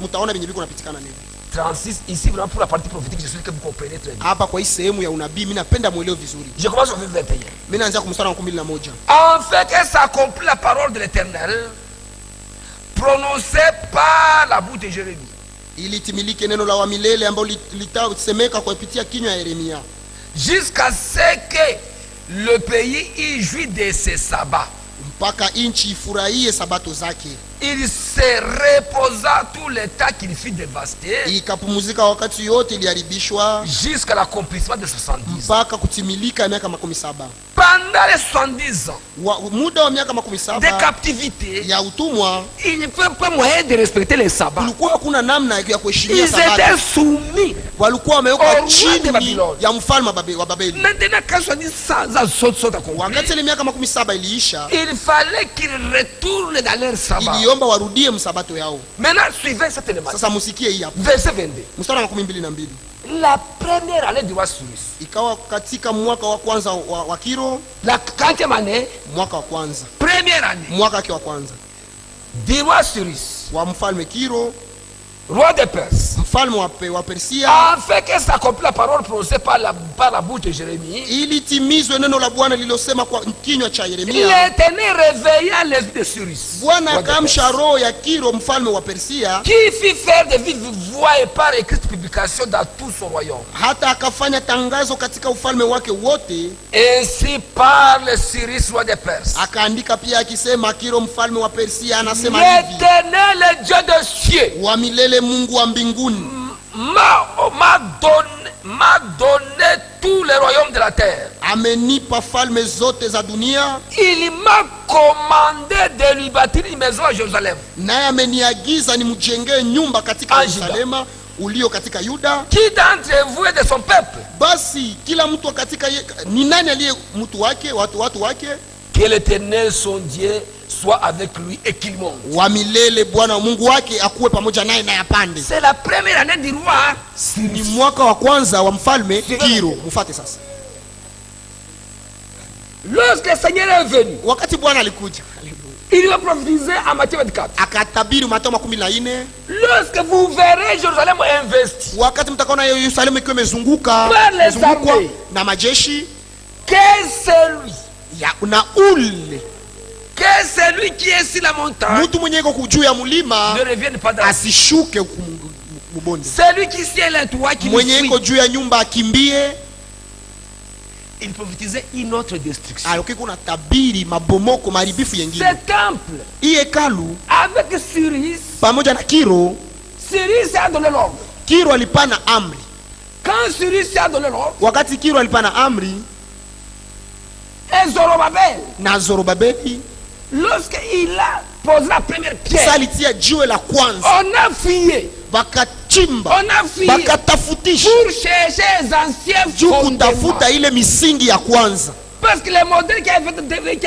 Mutaona venye biko napitikana leo. 36 ici vraiment pour la partie prophétique, je suis que vous comprenez très bien. Hapa kwa hii sehemu ya unabii mimi napenda muelewe vizuri. Je commence au verset 21. Mimi naanza kumstari wa 11. Enfin que s'accomplit la parole de l'Éternel prononcée par la bouche de Jérémie. Ili timilike neno la wa milele ambalo litasemeka kwa kupitia kinywa ya Yeremia. Jusqu'à ce que le pays y jouit de ses sabbats. Mpaka inchi ifurahie sabato zake. Il se reposa tout le temps qu'il fut dévasté. Ikapumzika wakati yote iliharibishwa. Jusqu'à l'accomplissement de 70. Mpaka kutimilika miaka 17. Pendant les 70 ans muda wa miaka 17 de captivité, ya utumwa, il ne peut pas moyen de respecter les sabbats. Kulikuwa hakuna namna ya kuheshimia sabato. Ils étaient soumis. Walikuwa wamewekwa chini ya mfalme wa Babeli. Maintenant quand 70 ans sont accomplis, wakati ile miaka 17 iliisha, il fallait qu'ils retournent dans leur sabbat. Iliomba warudie msabato yao. Maintenant suivez cette élément. Sasa musikie hii hapa. Verset 22. Mstari wa 12. La première année du roi Cyrus. Ikawa katika mwaka wa kwanza wa Kiro. La 40e année. Mwaka wa kwanza. Première année. Mwaka wake wa kwanza. Du roi Cyrus. Wa mfalme Kiro. Roi de Perse. Mfalme wa Persia. Afin que s'accomplisse la parole prononcée par la bouche de Jérémie. Ili timizwe neno la Bwana lililosema kwa kinywa cha Yeremia. L'Éternel réveilla l'esprit de Cyrus. Bwana akamsha roho ya Kiro mfalme wa Persia. Qui fit faire de vive voix et par écrite publication dans tout son royaume. Hata akafanya tangazo katika ufalme wake wote. Ainsi parle Cyrus roi de Perse. Akaandika pia akisema Kiro mfalme wa Persia anasema hivi. L'Éternel Dieu des cieux. Wa milele Mungu wa mbinguni. M'a donné tous les royaumes de la terre. Amenipa falme zote za dunia. Il m'a commandé de lui bâtir une maison à Jérusalem. Naye ameniagiza nimjengee nyumba katika Yerusalema ulio katika Yuda. Qui d'entre vous est de son peuple? Basi kila mtu katika ni nani aliye mtu wake, watu wake? Que l'Éternel son Dieu soit avec lui et qu'il monte. Wa milele Bwana Mungu wake akuwe pamoja naye na yapande. C'est la première année du roi. Ni mwaka wa kwanza wa mfalme Kiro. Mufate sasa. Lorsque le Seigneur est venu, wakati Bwana alikuja, il va prophétiser en Matthieu 24. Akatabiri Mathayo 14. Lorsque vous verrez Jérusalem investie, wakati mtakaona Yerusalemu ikiwa imezungukwa na majeshi, que celui na ule que celui qui est sur la montagne, mtu mwenye yuko juu ya mlima ne revienne pas dans asishuke mbonde. Celui qui est sur le toit, qui mwenye yuko juu ya nyumba akimbie. Il prophétisait une autre destruction. Kuna tabiri mabomoko maribifu yengine. Ce temple, hii hekalu avec Cyrus, pamoja na Kiro, Cyrus a donné l'ordre. Kiro alipana amri. Quand Cyrus a donné l'ordre, wakati Kiro alipana amri, et Zorobabel, na Zorobabeli, lorsqu'il a posé la première pierre, salitia jiwe la kwanza, on a fouillé, bakachimba, on a fouillé, bakatafutisha pour chercher les anciens fondements, kutafuta ile misingi ya kwanza. Parce que le modèle qui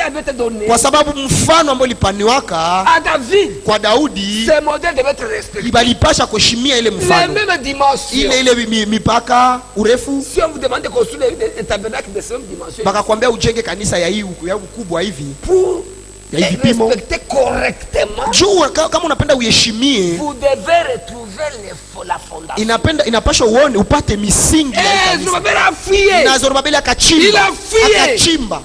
avait été donné, kwa sababu mfano ambao lipaniwaka à David, kwa Daudi, ce modèle devait être respecté. Balipasha kuheshimia ile mfano, les mêmes dimensions, ile mipaka urefu. Si on vous demande de construire un tabernacle de ces mêmes dimensions, bakakwambia ujenge kanisa ya hii ukubwa hivi, pour respecter correctement, kama unapenda uheshimie, vous devez retrouver la fondation. Inapasha uone upate misingi ya kanisa. Na Zorobabeli akachimba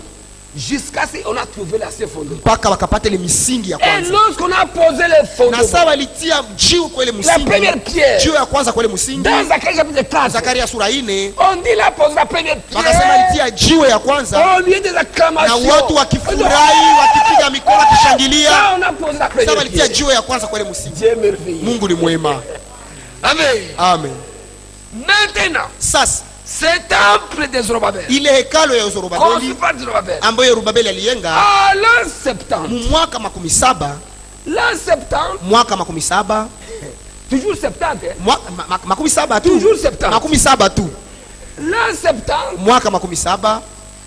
jusqu'à ce qu'on a trouvé la fondation, mpaka wakapata ile misingi ya kwanza. Et lorsqu'on a posé les fondements, na sawa litia jiwe kwa ile msingi, la première pierre, jiwe ya kwanza kwa ile msingi. Dans Zacharie chapitre 4, Zakaria sura 4, on dit la pose la première pierre, wakasema litia jiwe ya kwanza, au lieu des acclamations, na watu wakifurahi wakipiga mikono wakishangilia. On a posé la première sawa litia jiwe ya kwanza kwa ile msingi. Dieu merveilleux. Mungu ni mwema. Amen. Amen. Maintenant, sasa ce temple de Zorobabel, ile hekalo ya Zorobabeli ambayo Zorobabeli alijenga l'an 70, mwaka 17, l'an 70, mwaka 17, toujours 70, mwaka 17 tu, toujours 70, 17 tu, l'an 70, mwaka 17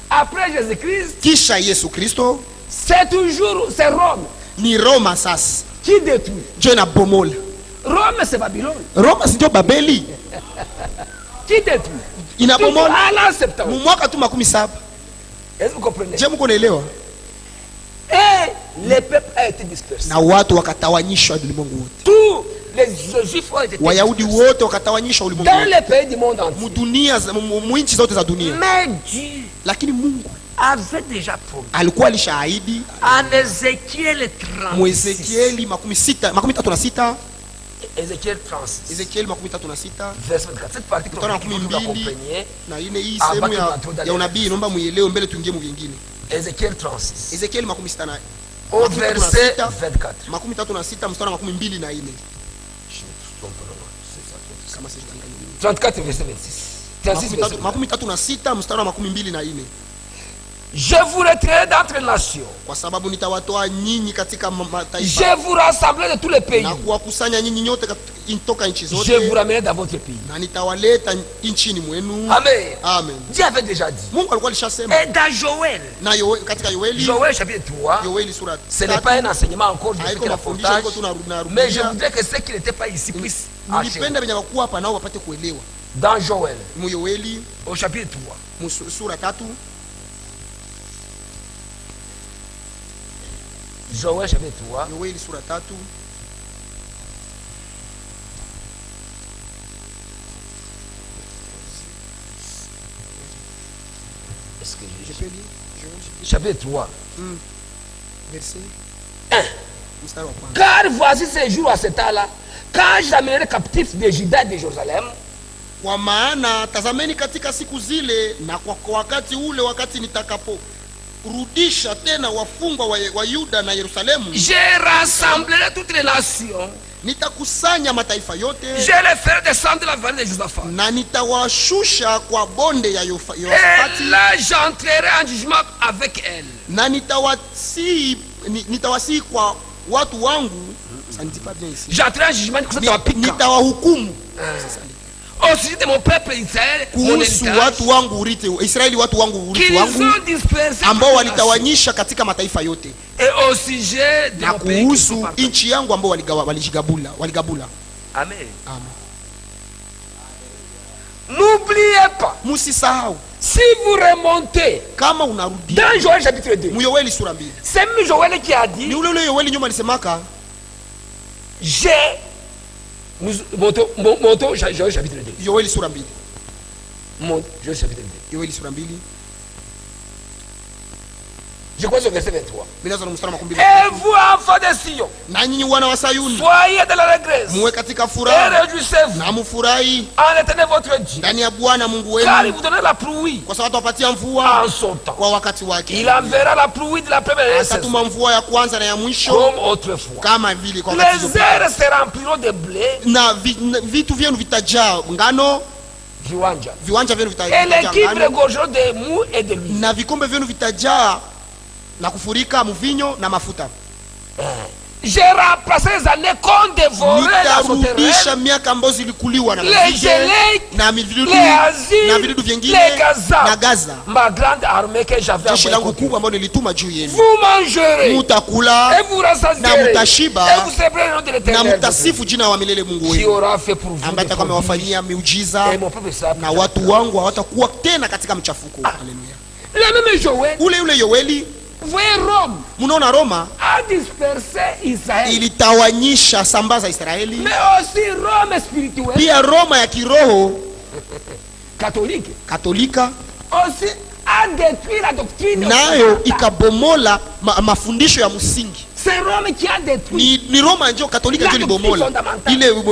après Jésus-Christ, kisha Yesu Kristo. C'est Rome, ni Roma sasa qui détruit. Je na bomola. Rome c'est Babylone. Roma sio Babeli. Qui détruit? Inabomola mwaka tu 17. Est-ce que vous comprenez? Je mko naelewa? Et le peuple a été dispersé. Na watu wakatawanyishwa ulimwengu wote. Tous les juifs ont été Wayahudi wote wakatawanyishwa ulimwengu wote. Dans les pays du monde entier. Mudunia mwinchi zote za dunia. Mais Dieu, lakini Mungu avait déjà promis. Alikuwa alishaahidi en Ezekiel 36. Mu Ezekieli 36. Ezekiel 36. Ezekiel 36. Verset 24. Cette partie que vous comprenez. Na ile hii sehemu ya unabii naomba muielewe mbele tuingie mu vingine. Ezekiel 36. Ezekiel 36. Au verset 24. 36 mstari wa 24. 34 verset 26. 36 mstari wa 24. Je vous retirerai d'entre les nations. Kwa sababu nitawatoa nyinyi katika mataifa. Je vous rassemblerai de tous les pays. Na kuwakusanya nyinyi nyote kutoka nchi zote. Je vous ramènerai dans votre pays. Na nitawaleta nchini mwenu. Amen. Amen. Dieu avait déjà dit. Mungu alikuwa alishasema. Et dans Joël. Na katika Yoeli. Joël chapitre 3. Yoeli sura 3. Ce n'est pas un enseignement encore de la fondage. Mais je voudrais que ceux qui n'étaient pas ici puissent acheter. Nilipenda wenye wakuwa hapa nao wapate kuelewa. Dans Joël. Mu Yoeli au chapitre 3. Sura 3. Joël chapitre 3. Yoeli sura 3. Est-ce que je peux lire? Chapitre 3. Verset 1. Car voici ces jours à cet temps-là, quand j'amènerai captifs de Juda et de Jérusalem. Kwa maana tazameni katika siku zile na kwa wakati ule, wakati nitakapo rudisha tena wafungwa wa Yuda na Yerusalemu. Je rassemblerai toutes les nations. Nitakusanya mataifa yote. Je les ferai descendre de la vallée de Josaphat. Na nitawashusha kwa bonde ya Yosafati. Et là j'entrerai en jugement avec elle. Na nitawasi kwa watu wangu. Ça ne dit pas bien ici. J'entrerai en jugement. Nitawahukumu. au sujet de mon peuple Israël, kuhusu watu wangu urithi Israeli, watu wangu urithi wangu ambao walitawanyisha katika mataifa yote, et au sujet de na mon pays kuhusu nchi yangu ambao waligabula. Amen. Amen. N'oubliez pas, musisahau, si vous remontez kama unarudi dans Joël chapitre 2, Yoeli sura 2, c'est même Joël qui a dit, ni ule Yoeli nyuma alisemaka, j'ai monto Joël chapitre 2, Yoeli sura 2, Joël chapitre 2, Yoeli sura 2, je crois au verset 23. Et vous, enfants de Sion, soyez de la régresse, et réjouissez-vous na mufurahi en l'Éternel votre Dieu, ndani ya Bwana Mungu wenu, car il vous donnera la pluie kwa sababu atawapatia mvua en son temps. kwa wakati wake. Il enverra la pluie de la première saison atatuma mvua ya kwanza na ya mwisho comme autrefois. kama vile kwa Les airs se rempliront de blé, na vitu vyenu vitajaa ngano, viwanja vyenu et les kibres regorgeront de mou et de l'huile, na vikombe vyenu vitajaa na kufurika mvinyo na mafuta. Je remplace les années qu'on dévorait la sauterelle, miaka ambazo zilikuliwa na vidudu vingine na Gaza, ma grande armée que j'avais jeshi langu kubwa ambalo nilituma juu yenu. Vous mangerez, mutakula et vous rassasierez, na mutashiba, et vous célébrerez le nom de l'Éternel, na mutasifu jina wa milele Mungu wenu, ambaye atakuwa amewafanyia miujiza, na watu wangu hawatakuwa tena katika mchafuko. Haleluya. Ule Yoeli, Rome, munaona Roma a dispersé Israël, ilitawanyisha sambaza Israeli, mais aussi Rome spirituelle, pia Roma ya kiroho katolika aussi a détruit la doctrine, nayo ikabomola mafundisho ya msingi. C'est Rome qui a détruit. Ni Roma ndio katolika ndio libomola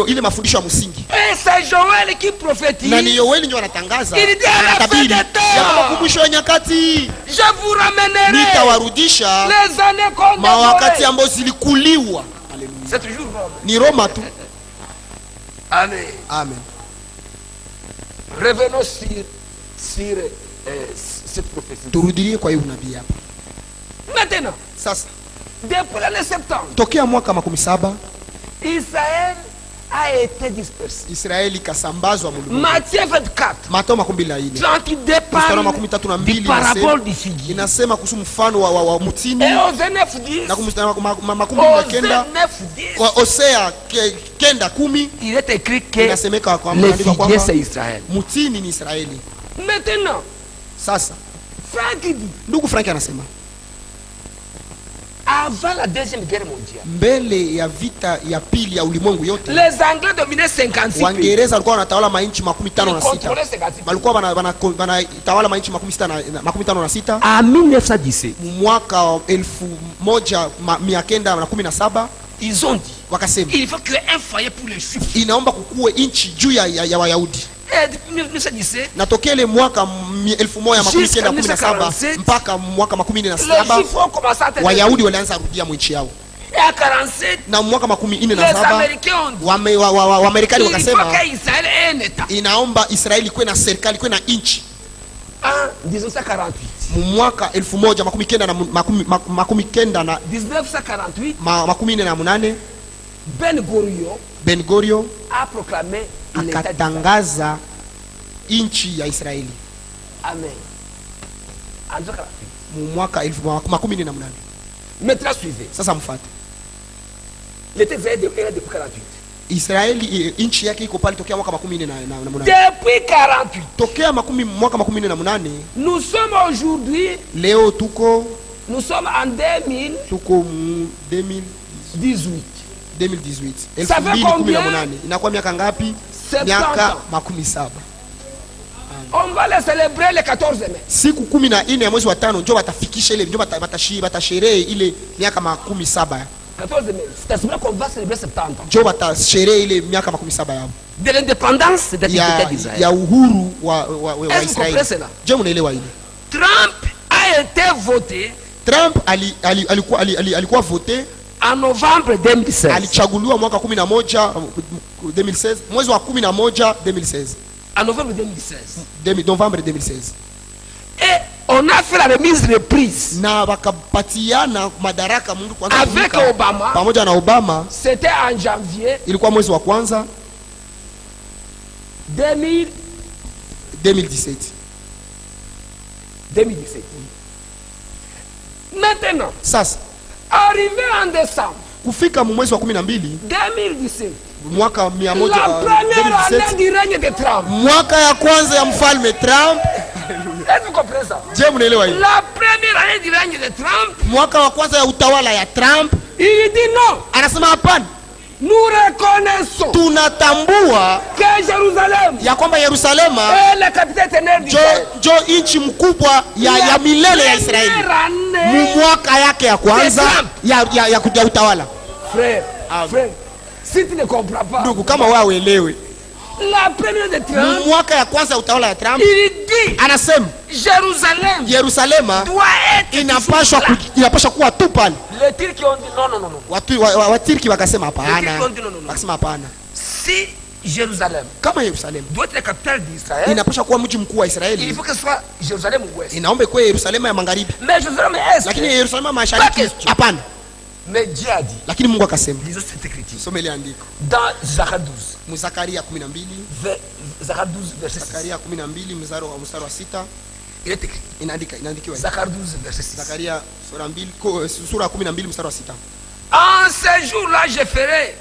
ile mafundisho ya msingi. Et c'est Joël qui prophétise. Na ni Yoeli ndio anatangaza. Il dit à la fin des temps, ya makumbusho ya nyakati, je vous ramènerai, nitawarudisha les années qu'on a mawakati ambao zilikuliwa. Haleluya. C'est toujours Rome. Ni Roma tu. Amen. Amen. Revenons sur cette prophétie. Turudilie kwa hiyo nabii hapa. Maintenant, sasa depuis l'année 70, tokea mwaka 17 Israël a été dispersé. Israeli kasambazwa mulumu. Matthieu 24. Mathayo 24. Quand il déparle du parabole du figuier. Inasema kuhusu mfano wa mutini. Et au 9:10. Na kumstana makenda. Kwa Hosea 9:10. Il est écrit que le figuier c'est Israël. Mutini ni Israeli. Maintenant, sasa Frank dit. Ndugu Frank anasema avant la deuxième guerre mondiale, mbele ya vita ya pili ya ulimwengu yote, les Anglais dominaient 56 Waingereza walikuwa wanatawala mainchi 56. Walikuwa wanatawala mainchi 56. En 1917, mwaka 1917, ils ont dit, wakasema il faut qu'il y ait un foyer pour les Juifs. Inaomba kukuwe inchi juu ya Wayahudi. Natokea ile mwaka 1917 mpaka mwaka 1917 Wayahudi walianza rudia mwinchi yao. Na mwaka 1947 Waamerikani wakasema inaomba Israeli kuwe na serikali, kuwe na inchi. Mwaka 1948 Ben Gurion akatangaza inchi ya Israeli. Amen. Mwaka 1948. Maintenant suivez. Sasa mfuate. L'état d'Israël era depuis 48. Israeli inchi yake iko pale tokea mwaka 1948. Depuis 48. Tokea mwaka 1948. Nous sommes aujourd'hui, leo tuko, nous sommes en 2000. Tuko 2018. 2018. Inakuwa miaka ngapi? Miaka 17. On va les célébrer le 14 mai. Siku 14 ya mwezi wa 5 ndio watafikisha ile, ndio watasherehe ile miaka 17. 14 mai. C'est-à-dire qu'on va célébrer 70 ans. Ndio watasherehe ile miaka 17 yao. De l'indépendance de l'Israël. Ya uhuru wa Israeli. Je mnaelewa hili? Trump a été voté. Trump alikuwa voté en novembre 2016. Alichaguliwa mwaka 11 2016, mwezi wa 11 2016. En novembre 2016. Novembre 2016. Et on a fait la remise reprise. Na wakapatiana madaraka Mungu kwanza avec Obama. Pamoja na Obama. C'était en janvier. Ilikuwa mwezi wa kwanza. 2017. Maintenant, sasa arrivé en décembre, kufika mwezi wa 12 2017, mwaka la première année du règne de Trump, mwaka ya kwanza ya mfalme Trump. Est-ce que vous comprenez ça? Je mnaelewa hivi? La première année du règne de Trump, mwaka wa kwanza ya utawala ya Trump, il dit non, anasema hapana, nous reconnaissons tunatambua que Jérusalem ya kwamba Yerusalema est la capitale éternelle d'Israël. jo inchi mkubwa ya milele ya Israeli. Mwaka yake ya kwanza ya utawala. Frère, frère, si tu ne comprends pas, ndugu, kama wewe uelewe, la première de Trump, mwaka ya kwanza ya utawala ya Trump, il dit anasema Yerusalema inapaswa kuwa tu pale. Les Turcs ont dit non, non, non, non. Watirki wakasema hapana, wakasema hapana. Si Jérusalem, kama Yerusalem doit être la capitale d'Israël, inapaswa kuwa mji mkuu wa Israeli, il faut que ce soit Jérusalem ouest. Inaombe kwa Yerusalema ya magharibi. Mais Jérusalem est, lakini Yerusalema ya mashariki hapana. Mais Dieu a dit, lakini Mungu akasema, lisons cette écriture. Soma ile andiko Dans Zacharie 12. Zakaria 12. Zacharie 12 verset 6. Zakaria 12 mstari wa 6. Il est écrit. Inaandikiwa. Zacharie 12 verset 6. Zakaria sura 12 mstari wa 6. En ce jour-là, je ferai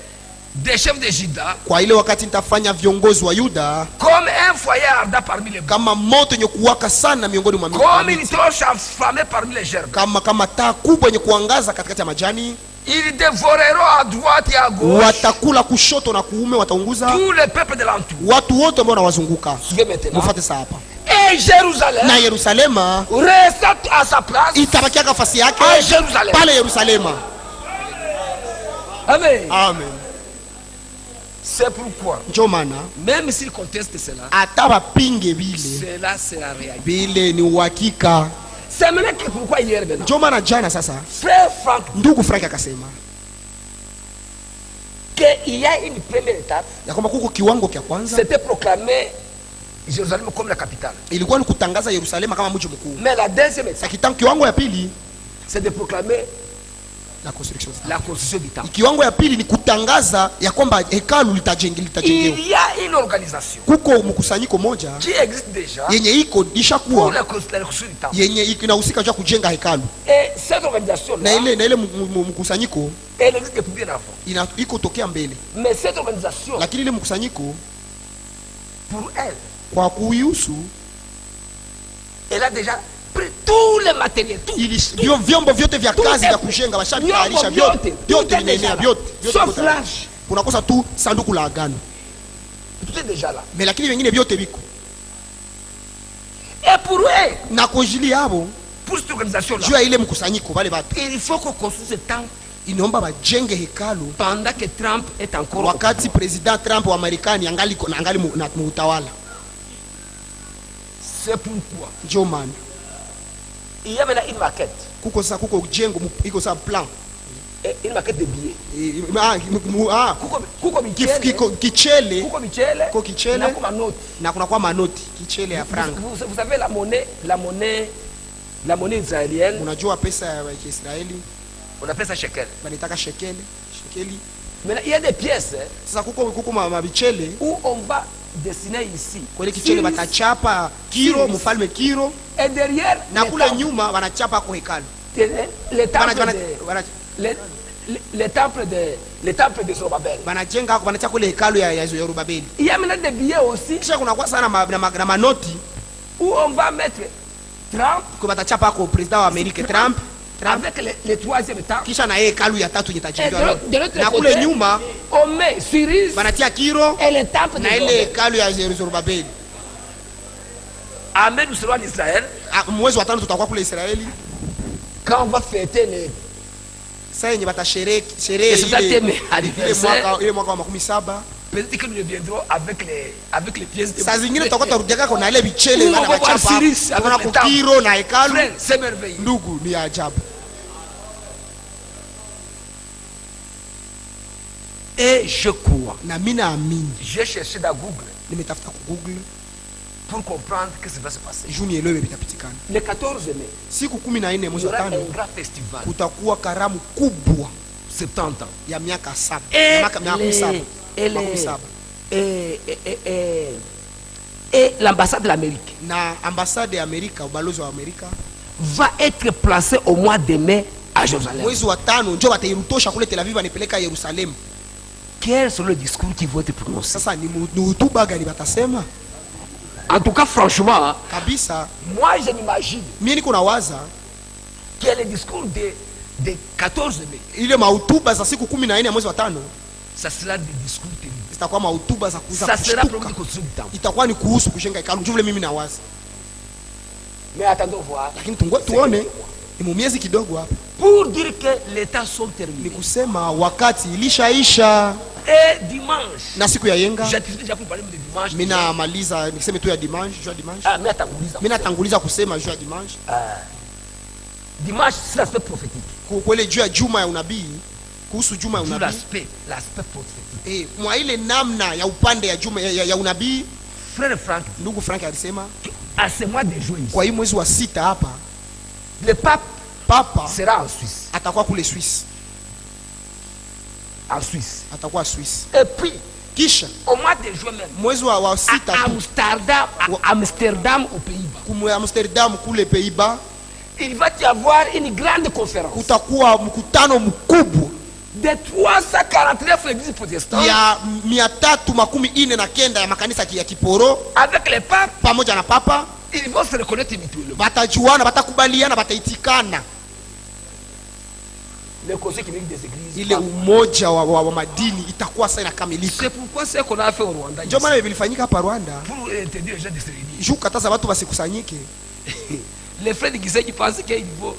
des chefs de Juda, kwa ile wakati nitafanya viongozi wa Yuda comme un foyer ardent parmi les bois, kama moto yenye kuwaka sana miongoni mwa miti, comme une torche enflammée parmi les gerbes, kama taa kubwa yenye kuangaza katikati ya majani. Ils dévoreront à droite et à gauche, watakula kushoto na kuume, wataunguza tous les peuples de l'entour, watu wote ambao wanawazunguka. Mufuate sasa hapa. Et Jérusalem, na Yerusalema reste à sa place, itabakia nafasi yake pale Yerusalema. Amen. Amen. C'est pourquoi, même s'ils contestent cela, cela sera réalité. Bile ni uhakika. C'est maintenant que pourquoi hier maintenant. Ndio maana jana sasa Frère Frank, ndugu Frank akasema que il y a une première étape. Ya kwamba kuko kiwango cha kwanza. C'était proclamer Jérusalem comme la capitale. Ilikuwa ni kutangaza Yerusalema kama mji mkuu. Mais la deuxième étape, kiwango ya pili, c'est de proclamer la construction du temple. Kiwango ya pili ni kutangaza ya kwamba hekalu litajengewa. Il y a une organisation kuko mkusanyiko moja qui existe déjà yenye iko ishakuwa pour la construction du temple, yenye inahusika kwa kujenga hekalu. Et cette organisation na ile mkusanyiko elle existe depuis bien avant. Iko tokea mbele. Mais cette organisation, lakini ile mkusanyiko pour elle, kwa kuihusu, elle a déjà pris tous les matériels, tout. Vyombo vyote vya kazi vya kujenga washatayarisha vyote vinaenea vyote. Sauf l'arche. Kunakosa tu sanduku la agano. Tout est déjà là. Mais lakini vingine vyote viko. Et pour eux, na kujili yabo, pour cette organisation là, juu ya ile mkusanyiko wale watu, il faut qu'on construise ce temple. Inaomba bajenge hekalu pendant que Trump est encore, wakati president Trump wa Marekani angali na utawala. C'est pourquoi ndio maana il y a maintenant une maquette. Kuko jengo iko sa plan. Une maquette de billets. Kuko kichele. Kuko kichele. Na kuna kwa manoti. Kichele ya franc. Vous savez la monnaie israélienne. Unajua pesa ya Israeli? On appelle ça shekel. Banitaka shekeli. Mais il y a des pièces. Sasa kuko mabichele où on va dessiner ici. Kwa ile kichele batachapa Kiro, mfalme Kiro. Et derrière, na kule nyuma wanachapa kwa hekalu. Le temple de Zorobabel. Banajenga wanachapa kule hekalu ya Zorobabel. Il y a maintenant des billets aussi. Kisha kuna kwa sana na manoti où on va mettre Trump, kwa batachapa kwa president wa Amerika Trump avec le troisième temple. Kisha na hekalu ya tatu yetajengwa. Na kule nyuma on met Cyrus, banatia Kiro et le temple na ile hekalu ya Zorobabel. Amen, nous serons en Israël. Mwezi wa 5 tutakuwa kule Israeli. Quand on va fêter les sasa yenye batasherehe ile mwaka wa 17. Peut-être que nous reviendrons avec les pièces de. Saa zingine tutakuwa turudia kwa na ile bichele bana bachapa. Kuna kukiro na hekalu. C'est merveilleux. Ndugu, ni ajabu. Et je crois. Na mimi naamini. J'ai cherché dans Google. Nimetafuta ku Google pour comprendre ce qui va se passer. Le 14 mai, siku 14 mwezi wa 5, un grand festival. Kutakuwa karamu kubwa 70 ans. ya miaka 7. et l'ambassade de l'Amérique. Na ambassade ya Amerika, ubalozi wa Amerika va être placé au mois de mai à Jérusalem. Mwezi wa 5 ndio watairutosha kule Tel Aviv anipeleka Yerusalemu. Quel sont les discours qui vont être prononcés? Sasa ni hotuba gani batasema? En tout cas, franchement, kabisa, moi je m'imagine. Mimi niko nawaza que les discours de 14 mai. Ile mahutuba za siku 14 ya mwezi wa 5. Ça sera des discours terribles. Itakuwa mahutuba za kuza. Ça sera pour nous construire le temple. Itakuwa ni kuhusu kujenga hekalu. Ndio vile mimi nawaza. Mais attendons voir. Lakini tuone ni miezi kidogo hapa. Pour dire que les temps sont terminés. Ni kusema wakati ilishaisha. Et dimanche. Na siku ya yenga. J'anticipe déjà pour parler de dimanche. Mimi namaliza nikiseme tu ya dimanche, jua dimanche. Ah, mimi natanguliza kusema jua dimanche. Dimanche c'est l'aspect prophétique. Kwa ile jua juma ya unabii, kuhusu juma ya unabii. L'aspect prophétique. Mwa ile namna ya upande ya juma ya unabii. Frère Frank, ndugu Frank alisema à ce mois de juin. Kwa hii mwezi wa 6 hapa, le papa sera en Suisse. Atakuwa kule Suisse. En Suisse. Atakuwa Suisse. Et puis kisha au mois de juin même. Mwezi wa 6 Amsterdam aux Pays-Bas. Kumwe Amsterdam kule Pays-Bas. Il va y avoir une grande conférence. Kutakuwa mkutano mkubwa de 349 églises protestantes ya 349 ya makanisa ya Kiporo avec les papes, pamoja na papa. Ils vont se reconnaître mutuellement. Batajuana, batakubaliana, bataitikana. Le conseil qui des églises. Ile umoja wa madini itakuwa sasa inakamilika. C'est pourquoi c'est qu'on a fait au Rwanda. Ndio maana vilifanyika hapa Rwanda. Pour interdire les gens de se réunir. Juu kataza watu wasikusanyike. Les frères de Gisenyi pensent qu'ils vont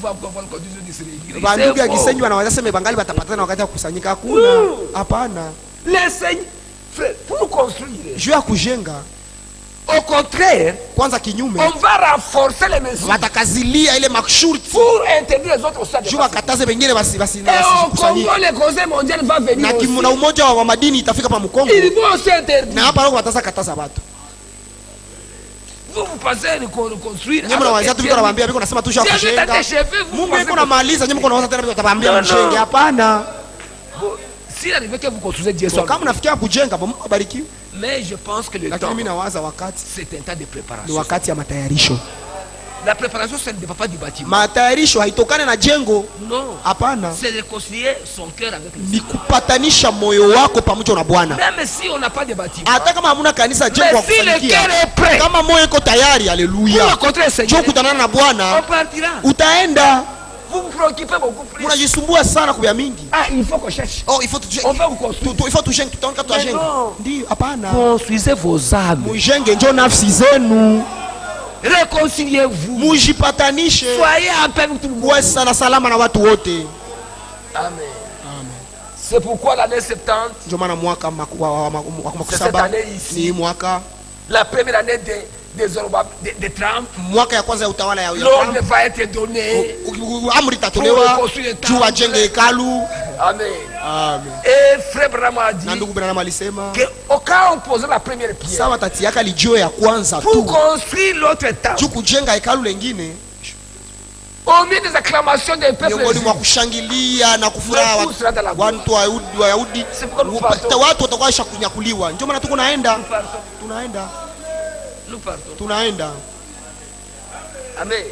encore voir le condition de se réunir. Bandugu ya Gisenyi wanaweza sema bangali batapatana wakati wa kukusanyika. Hakuna. Hapana. Les Seigneurs, frère, pour construire. Juu ya kujenga. Au contraire, kwanza kinyume, on va renforcer les mesures. Watakazilia ile makshurti. Pour interdire les autres stades. Juu wakataze wengine basi et au Congo, le conseil mondial va venir. Na kimuna umoja wa madini itafika pa Mkongo. Ils vont s'interdire. Na hapa wao wataza kataza watu. Vous pensez reconstruire. Nyama waza tu biko nawaambia biko nasema tu sha kujenga. Mungu yuko na maliza nyama kuna waza tena biko tawaambia mjenge. Hapana. Si la que vous construisez Dieu soit. Kama mnafikia kujenga Mungu abariki. Mais je pense que le temps. Lakini mimi nawaza wakati c'est un temps de préparation. Ni wakati ya matayarisho. La préparation ce n'est pas du bâtiment. Matayarisho haitokane na jengo. Non. Hapana. C'est de réconcilier son cœur avec le Seigneur. Ni kupatanisha moyo wako pamoja na Bwana. Même si on n'a pas de bâtiment. Hata kama hamuna kanisa jengo si le cœur est prêt. Kama moyo uko tayari, haleluya. Njoo kutana na Bwana. On partira. Utaenda. Vous vous préoccupez beaucoup plus. Unajisumbua sana kwa mingi. Ah, il faut qu'on cherche. Oh, il faut on va vous construire. Il faut tujenge, tutaona kama tujenge. Ndio, hapana. Construisez vos âmes. Mujenge njoo nafsi zenu. Réconciliez-vous. Mujipatanishe. Soyez en paix avec tout le monde. Uwe sana salama na watu wote. Amen. C'est pourquoi l'année 70. Ndio maana mwaka wa 7 ni mwaka. La première année de Trump. Mwaka ya kwanza ya utawala ya Trump. L'ordre va être donné. Amri tatolewa juu wajenge hekalu. Amen. Amen. Et frère Branham a dit. Na ndugu Branham alisema que au cas on pose la première pierre. Sawa tatiaka lijio ya kwanza tu. Pour construire l'autre temple. Juu kujenga hekalu lingine. Au milieu des acclamations des peuples. Miongoni mwa kushangilia na kufuraha watu wa Yahudi. Watu watakuwa shakunyakuliwa. Ndio maana tuko naenda. Tunaenda. Amen.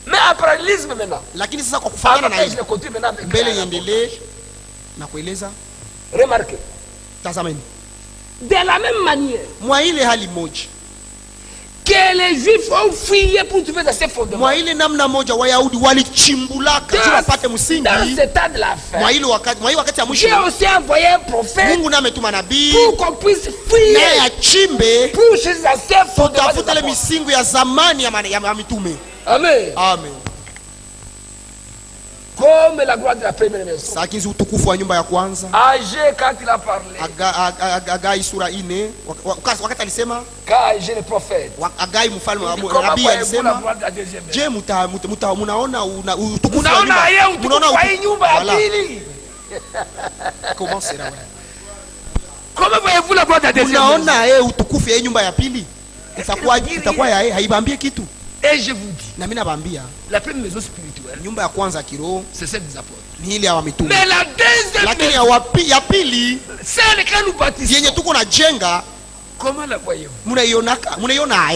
Mais en parallélisme maintenant. Lakini sasa kwa kufanana na hivi. Mbele iendelee na kueleza. Remarquez. Tazameni. De la même manière. Mwa ile hali moja. Que les Juifs ont fouillé pour trouver dans ces fondements. Mwa ile namna moja Wayahudi walichimbulaka ili wapate msingi. Dans ce temps de la fin. Mwa ile wakati ya mwisho. Dieu aussi a envoyé un prophète. Mungu naye ametuma nabii. Pour qu'on puisse fouiller. Naye achimbe. Pour chercher dans ces fondements. Tafuta ile misingi ya zamani ya mitume. Amen. Amen. Comme la gloire de la première maison. Sakizi utukufu wa nyumba ya kwanza. Agé quand il a parlé. Agai sura 4 wakati alisema. Quand Agé le prophète. Agai mfalme wa nabii alisema. Je munaona utukufu wa nyumba. Munaona nyumba ya pili. Comment sera? Comment voyez-vous la gloire de la deuxième maison? Munaona utukufu ya nyumba ya pili. Itakuwa ya haibambie kitu. Et je vous dis, na mimi nawaambia, la première maison spirituelle, nyumba ya kwanza ya kiroho c'est celle des apôtres. ni ile ya mitume. Mais la deuxième Lakini maison, ya pili, celle que nous bâtissons, yenye tuko na jenga, comment la voyez-vous? Munaiona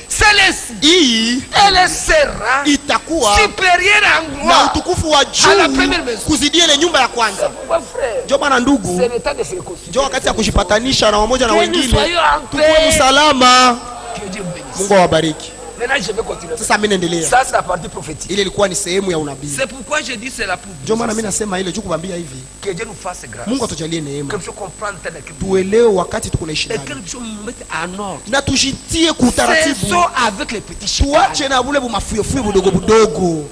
Celle-ci, hii elle sera itakuwa supérieure en na gloire utukufu wa à la première juu maison. kuzidia ile nyumba ya kwanza. Pourquoi, frère? Ndio maana ndugu, C'est le temps de se réconcilier. ndio wakati ya kujipatanisha na wamoja na Que nous wengine, soyons en tukuwe paix. msalama. Que Dieu vous bénisse. Mungu awabariki. Maintenant, je vais continuer. Sasa mimi naendelea. Ça, c'est la partie prophétique. Ile ilikuwa ni sehemu ya unabii. C'est pourquoi je dis c'est la pour Ndio maana mimi nasema ile juu kuambia hivi, que Dieu nous fasse grâce. Mungu atujalie neema, Que nous comprendre tel que tuelewe wakati tuko naishi et que ndani, nous mettre en ordre. na tujitie kwa utaratibu, Cessons avec les petits chicanes. tuache na bule bumafuyofuyo budogo budogo.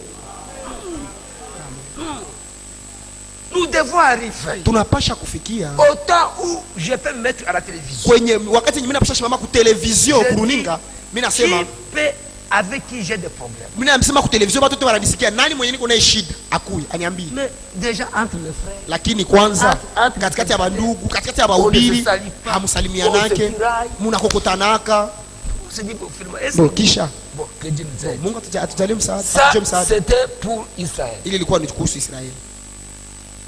Nous devons arriver Tunapasha kufikia au temps où je peux me mettre à la télévision. kwenye wakati mimi napasha simama ku television kuruninga, mimi nasema Qui peut, avec qui j'ai des problèmes. mimi nasema ku television watu wote wananisikia, nani mwenye niko naye shida akuye aniambie. Mais déjà entre les frères, Lakini kwanza Entre- katikati ya bandugu, katikati ya on ne bahubiri se salue pas. hamsalimianake, On se tiraille. munakokotanaka. on se dit au film, est-ce Bon, que kisha bon, que Dieu nous aide. Mungu atujalie msaada, Ça, atujalie msaada. c'était pour Israël. Ile ilikuwa ni kuhusu Israeli.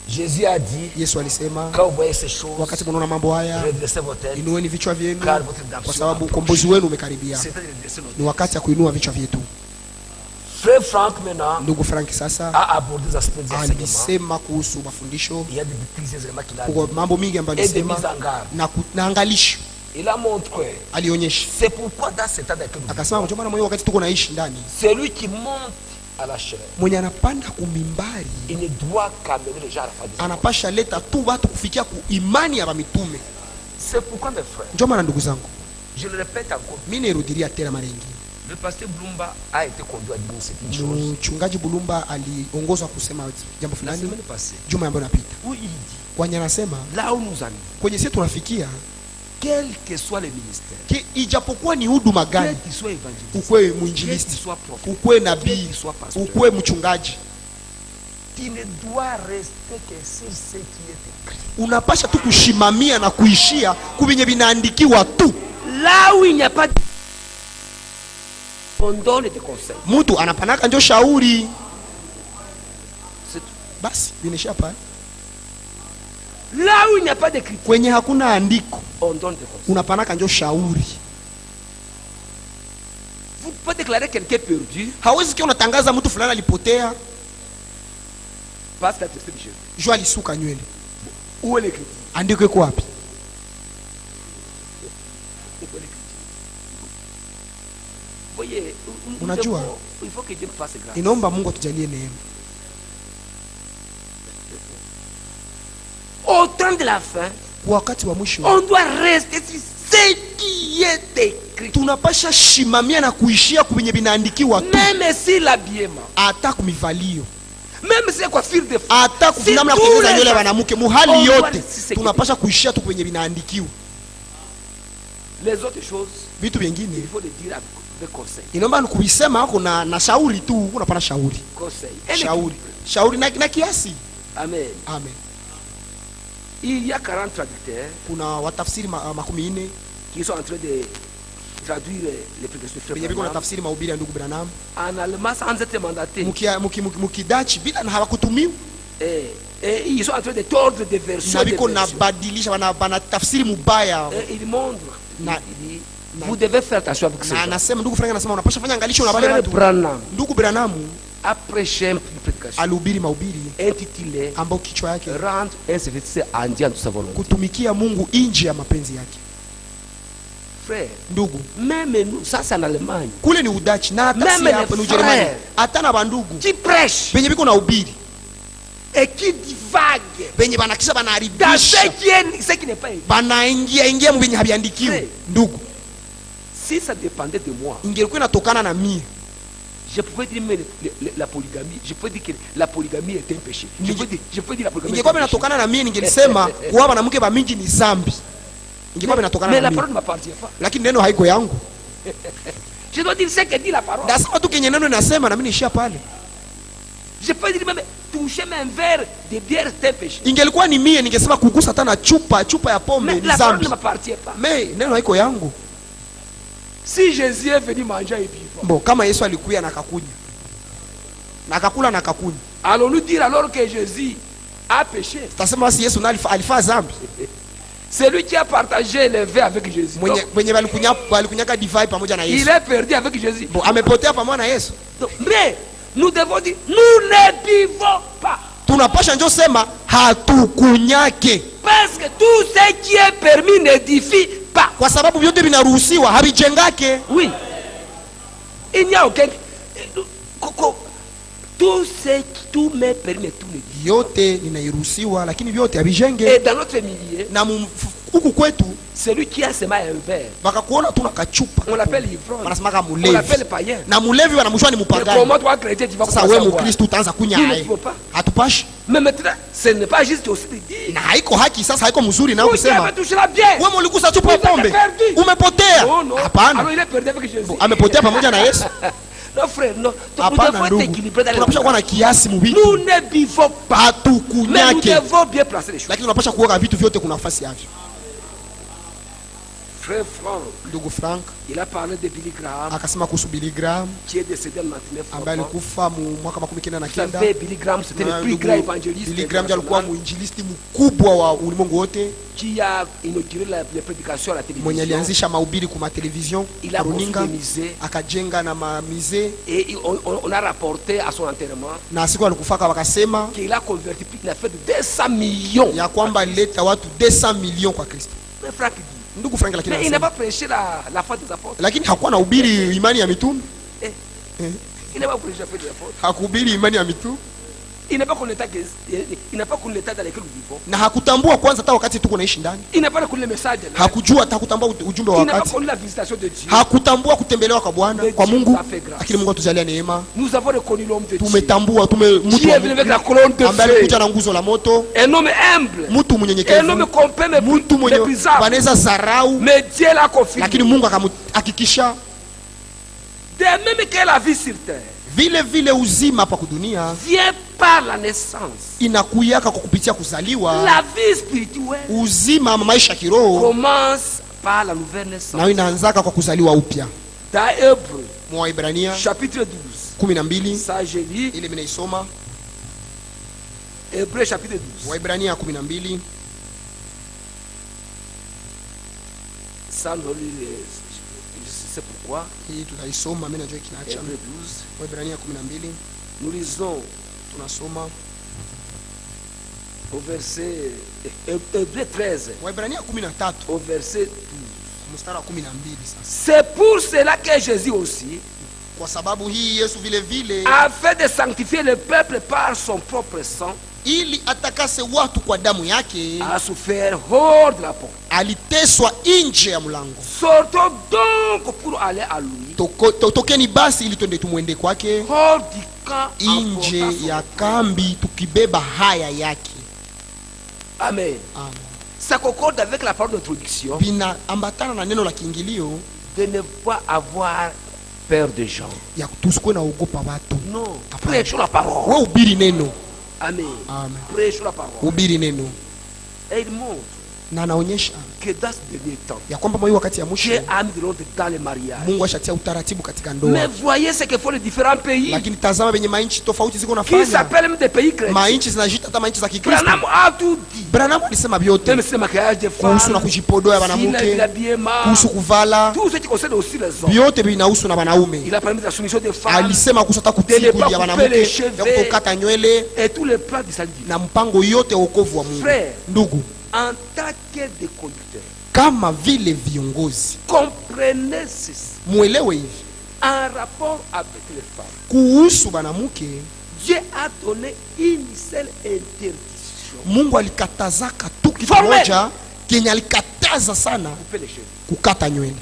Jésus a dit, Yesu alisema, quand vous voyez ces choses, wakati mnaona mambo haya, redressez vos têtes. inueni vichwa vyenu, Car votre rédemption kwa sababu approche. ukombozi wenu umekaribia. C'est de redresser nos Ni têtes. wakati ya kuinua vichwa vyetu. Frère Franck maintenant Ndugu Frank sasa a abordé les aspects des enseignements. alisema kuhusu mafundisho, Il y a des plusieurs éléments qu'il a kwa dit. mambo mingi ambayo Et des alisema mises en garde. na angalisho Il a montré. alionyesha, C'est pourquoi dans cet état dans lequel nous akasema ndio maana mwenyewe wakati tuko naishi ndani, celui qui monte à la chair, mwenye anapanda kumimbari il ne doit qu'amener les gens à la fin des anapasha leta tu watu kufikia ku imani ya mitume. C'est pourquoi mes frères, Ndio maana ndugu zangu, je le répète encore, mimi nirudilia tena mara nyingine, le pasteur Blumba a été conduit à dire cette chose. mchungaji Bulumba aliongozwa kusema jambo La fulani semaine passée, juma ambayo inapita, où il dit, kwani anasema là où nous allons, kwenye sisi tunafikia quel que soit le ministère, ijapokuwa ni huduma quel gani, qu'il soit évangéliste, ukwe quel qu'il mwinjilisti, soit prophète, ukwe quel nabii, qu'il soit pasteur, ukwe mchungaji, il ne doit rester que sur ce qui est écrit. unapasha tu kushimamia na kuishia kuvenye vinaandikiwa tu. Là où il n'y a pas de... on donne des conseils. Mtu anapanaka ndio shauri, C'est tout. basi vinaishia pale. Là où il n'y a pas d'écriture, Kwenye hakuna andiko on donne des conseils. unapanaka ndio shauri. Vous pouvez déclarer quelqu'un perdu Hawezi kia unatangaza mtu fulani alipotea parce qu'il a testé Dieu. jua alisuka nywele. Où est l'écriture? Andiko iko wapi? Où est l'écriture? Voyez, Unajua, il faut que Dieu nous fasse grâce. inaomba Mungu atujalie neema. Au temps de la fin, Kwa wakati wa mwisho on doit rester sur ce qui est écrit. tunapasha shimamia na kuishia kwenye vinaandikiwa tu, Même si l'habillement, hata kumivalio, même si la coiffure de femme, hata si namna tous kutengeneza les nywele ya gens- wanamke, muhali on doit yote rester ce qui tunapasha kuishia tu kwenye vinaandikiwa. les autres choses, Vitu il vingine faut les dire avec conseil. inaomba kuvisema ako na shauri tu, unapana shauri Conseil. Un shauri équilibre. shauri na kiasi. Amen. Amen. Il y a 40 traducteurs Kuna watafsiri makumi nne qui sont en train de traduire les prédictions de wenye biko na Frère tafsiri mahubiri ya ndugu Branham en allemand sans être mandatés. mukidachi bila na hawakutumiwa, Et ils sont en train de tordre des versions. na Des biko na versions. badilisha wana tafsiri mubaya. Et il montre. Na- Il dit, vous devez faire attention avec ces Na gens. anasema ndugu Frank anasema unapasha fanya angalisho na wale Frère watu. Branham Ndugu Branham a prêché une prédication alihubiri mahubiri intitulée ambao kichwa yake Rendre un service entier en toute sa volonté. kutumikia Mungu nje ya mapenzi yake. Frère, Ndugu, même nous, ça c'est en Allemagne, kule ni udachi na hata Meme si les hapa ni Ujerumani, frères. hata na bandugu qui prêche benye biko na ubiri et qui divague benye banakisha dans banaharibisha ce qui n'est pas écrit. banaingia mu benye habiandikiwi. Hey. Ndugu, Si ça dépendait de moi, ingelikuwa inatokana na mie, je pouvais dire mais la polygamie, je pouvais dire que la polygamie était un péché. Je peux dire la polygamie est ingekuwa un péché. inatokana na mie, ningelisema kuwa wanamke ba mingi ni zambi. Ingekuwa inatokana Mais na la parole mie, ne m'appartient pas. lakini neno haiko yangu. Je dois dire ce que dit la parole. Nasema tu kenye neno inasema na mimi niishia pale. Je peux dire même toucher un verre de bière c'est un péché. Ingelikuwa ni mie, ningesema kugusa hata na chupa ya pombe Mais ni la parole zambi. ne m'appartient pas. Me neno haiko yangu. Si Jésus est venu manger et vivre. Bon, kama Yesu alikuya na akakunya. Na akakula na akakunya. Allons-nous dire alors que Jésus a péché? Tasema si Yesu alifa zambi. C'est lui qui a partagé le vin avec Jésus. Mwenye walikunyaka divai pamoja na Yesu. Il est perdu avec Jésus. Bon, amepotea pamoja na Yesu. Mais nous devons dire nous ne buvons pas. Tunapasha njo sema hatukunyake. Parce que tout ce qui est permis n'édifie pas. Kwa sababu vyote vinaruhusiwa havijengake. Oui. Il n'y a aucun tout m'est permis, tout n'édifie. Yote ninairuhusiwa lakini vyote havijenge. Et dans notre milieu, na huku kwetu celui qui a sema un verre, bakakuona tu na kachupa, on l'appelle ivrogne, wanasemaka on mulevi, l'appelle païen. Na mulevi wanamshwa ni mpagani. Comment toi chrétien tu vas sasa wewe mkristo utaanza kunya hai? Hatupashi. Mais maintenant ce n'est pas juste aussi de dire na haiko haki. Sasa haiko mzuri na kusema wewe ulikusa chupa pombe umepotea. Hapana, alors il est perdu avec Jésus. Amepotea pamoja na Yesu. Non frère, non. Hapana ndugu, tunapasha kuwa na kiasi mubiki. Nous ne buvons pas. Hatukunyake. Mais nous devons bien placer les choses. Lakini tunapasha kuweka vitu vyote kuna nafasi yake. Frère Franck, ndugu Frank, il a parlé de Billy Graham, akasema kuhusu Billy Graham qui est décédé en 99 ambaye alikufa mwaka 1999. Billy Graham c'était le plus grand évangéliste. Billy Graham alikuwa muinjilisti mkubwa wa ulimwengu wote, qui a inauguré les prédications à la télévision. Mwenye alianzisha mahubiri kwa television, runinga, akajenga na mamize. Et on a rapporté à son enterrement na siku alikufaka wakasema qu'il a converti plus de 200 millions. Ya kwamba alileta watu 200 millions kwa Kristo. Mais Franck, ndugu Frank, lakini il n'a pas prêché la foi des apôtres. Lakini hakuwa na hubiri imani ya mitume. Il n'a pas prêché la foi des apôtres. Hakuhubiri imani ya mitume. Il n'a pas connu l'état dans lequel nous vivons. Na hakutambua kwanza hata wakati tuko naishi ndani. Il n'a pas connu le message. Hakujua hata kutambua ujumbe wa wakati. Il n'a pas connu la visitation de Dieu. Hakutambua kutembelewa kwa Bwana, kwa Mungu. Lakini Mungu atujalia neema. Nous avons reconnu l'homme de Dieu. Tumetambua mtu avec la colonne de ambaye alikuja na nguzo la moto. Un homme humble. Mtu mnyenyekevu. Un homme complet mais mtu mwenye wanaweza zarau. Mais Dieu l'a confirmé. Lakini Mungu akamhakikisha. De même que la vie sur terre. Vile uzima hapa kudunia vient par la naissance. Inakuyaka kwa kupitia kuzaliwa. La vie spirituelle. Uzima maisha kiroho commence par la nouvelle naissance. Na inaanzaka kwa kuzaliwa upya. Dans Hébreux, mwa Ibrania chapitre 12. Ça je lis. Ile mnaisoma. Hébreux chapitre 12. Mwa Ibrania 12. Ça nous lit. C'est pourquoi hii tutaisoma, mimi najua kinaacha. Waebrania 12 nous lisons, tunasoma au verset Hébreux 13. Waebrania 13 au verset 12. Mstari wa 12 sasa. C'est pour cela que Jésus aussi, kwa sababu hii Yesu vile vile, afin de sanctifier le peuple par son propre sang, ili atakase watu kwa damu yake, a souffert hors de la porte. Aliteswa nje ya mlango. Sortons donc pour aller à lui. Tokeni basi ili twende tumwende kwake, hors du camp, nje ya kambi, tukibeba haya yake. Amen. Amen. Ça concorde avec la parole d'introduction. Bina ambatana na neno la kiingilio, de ne pas avoir peur des gens. Ya tusikwe na ogopa watu. Non. Prêche la parole. Wewe ubiri neno. Amen. Amen. Prêche la parole. Ubiri neno. Et il montre na anaonyesha que dans ce dernier temps, ya kwamba mwa wakati ya mwisho Dieu a mis de l'ordre dans les mariages. Mungu ashatia utaratibu katika ndoa. Mais voyez ce que font les différents pays. Lakini tazama venye mainchi tofauti ziko nafanya. Qui s'appellent même des pays chrétiens. Mainchi zinajita hata mainchi za Kikristo. Branham a tout dit. Branham alisema vyote. Même le mariage des femmes. Kuhusu na kujipodoa ya wanawake. Kuhusu kuvala. Tout ce qui concerne aussi les hommes. Vyote vinahusu na wanaume. Il a parlé de la soumission des femmes. Alisema kuhusu hata kutii ya wanawake, ya kukata nywele. Et tous les plans du salut. Na mpango yote ya wokovu wa Mungu. Frère, ndugu, en tant que des conducteurs, kama vile viongozi, comprenez ceci. Muelewe hivi. En rapport avec les femmes, kuhusu banamuke, Dieu a donné une seule interdiction. Mungu alikatazaka tu kitu moja, kenye alikataza sana, kukata nywele.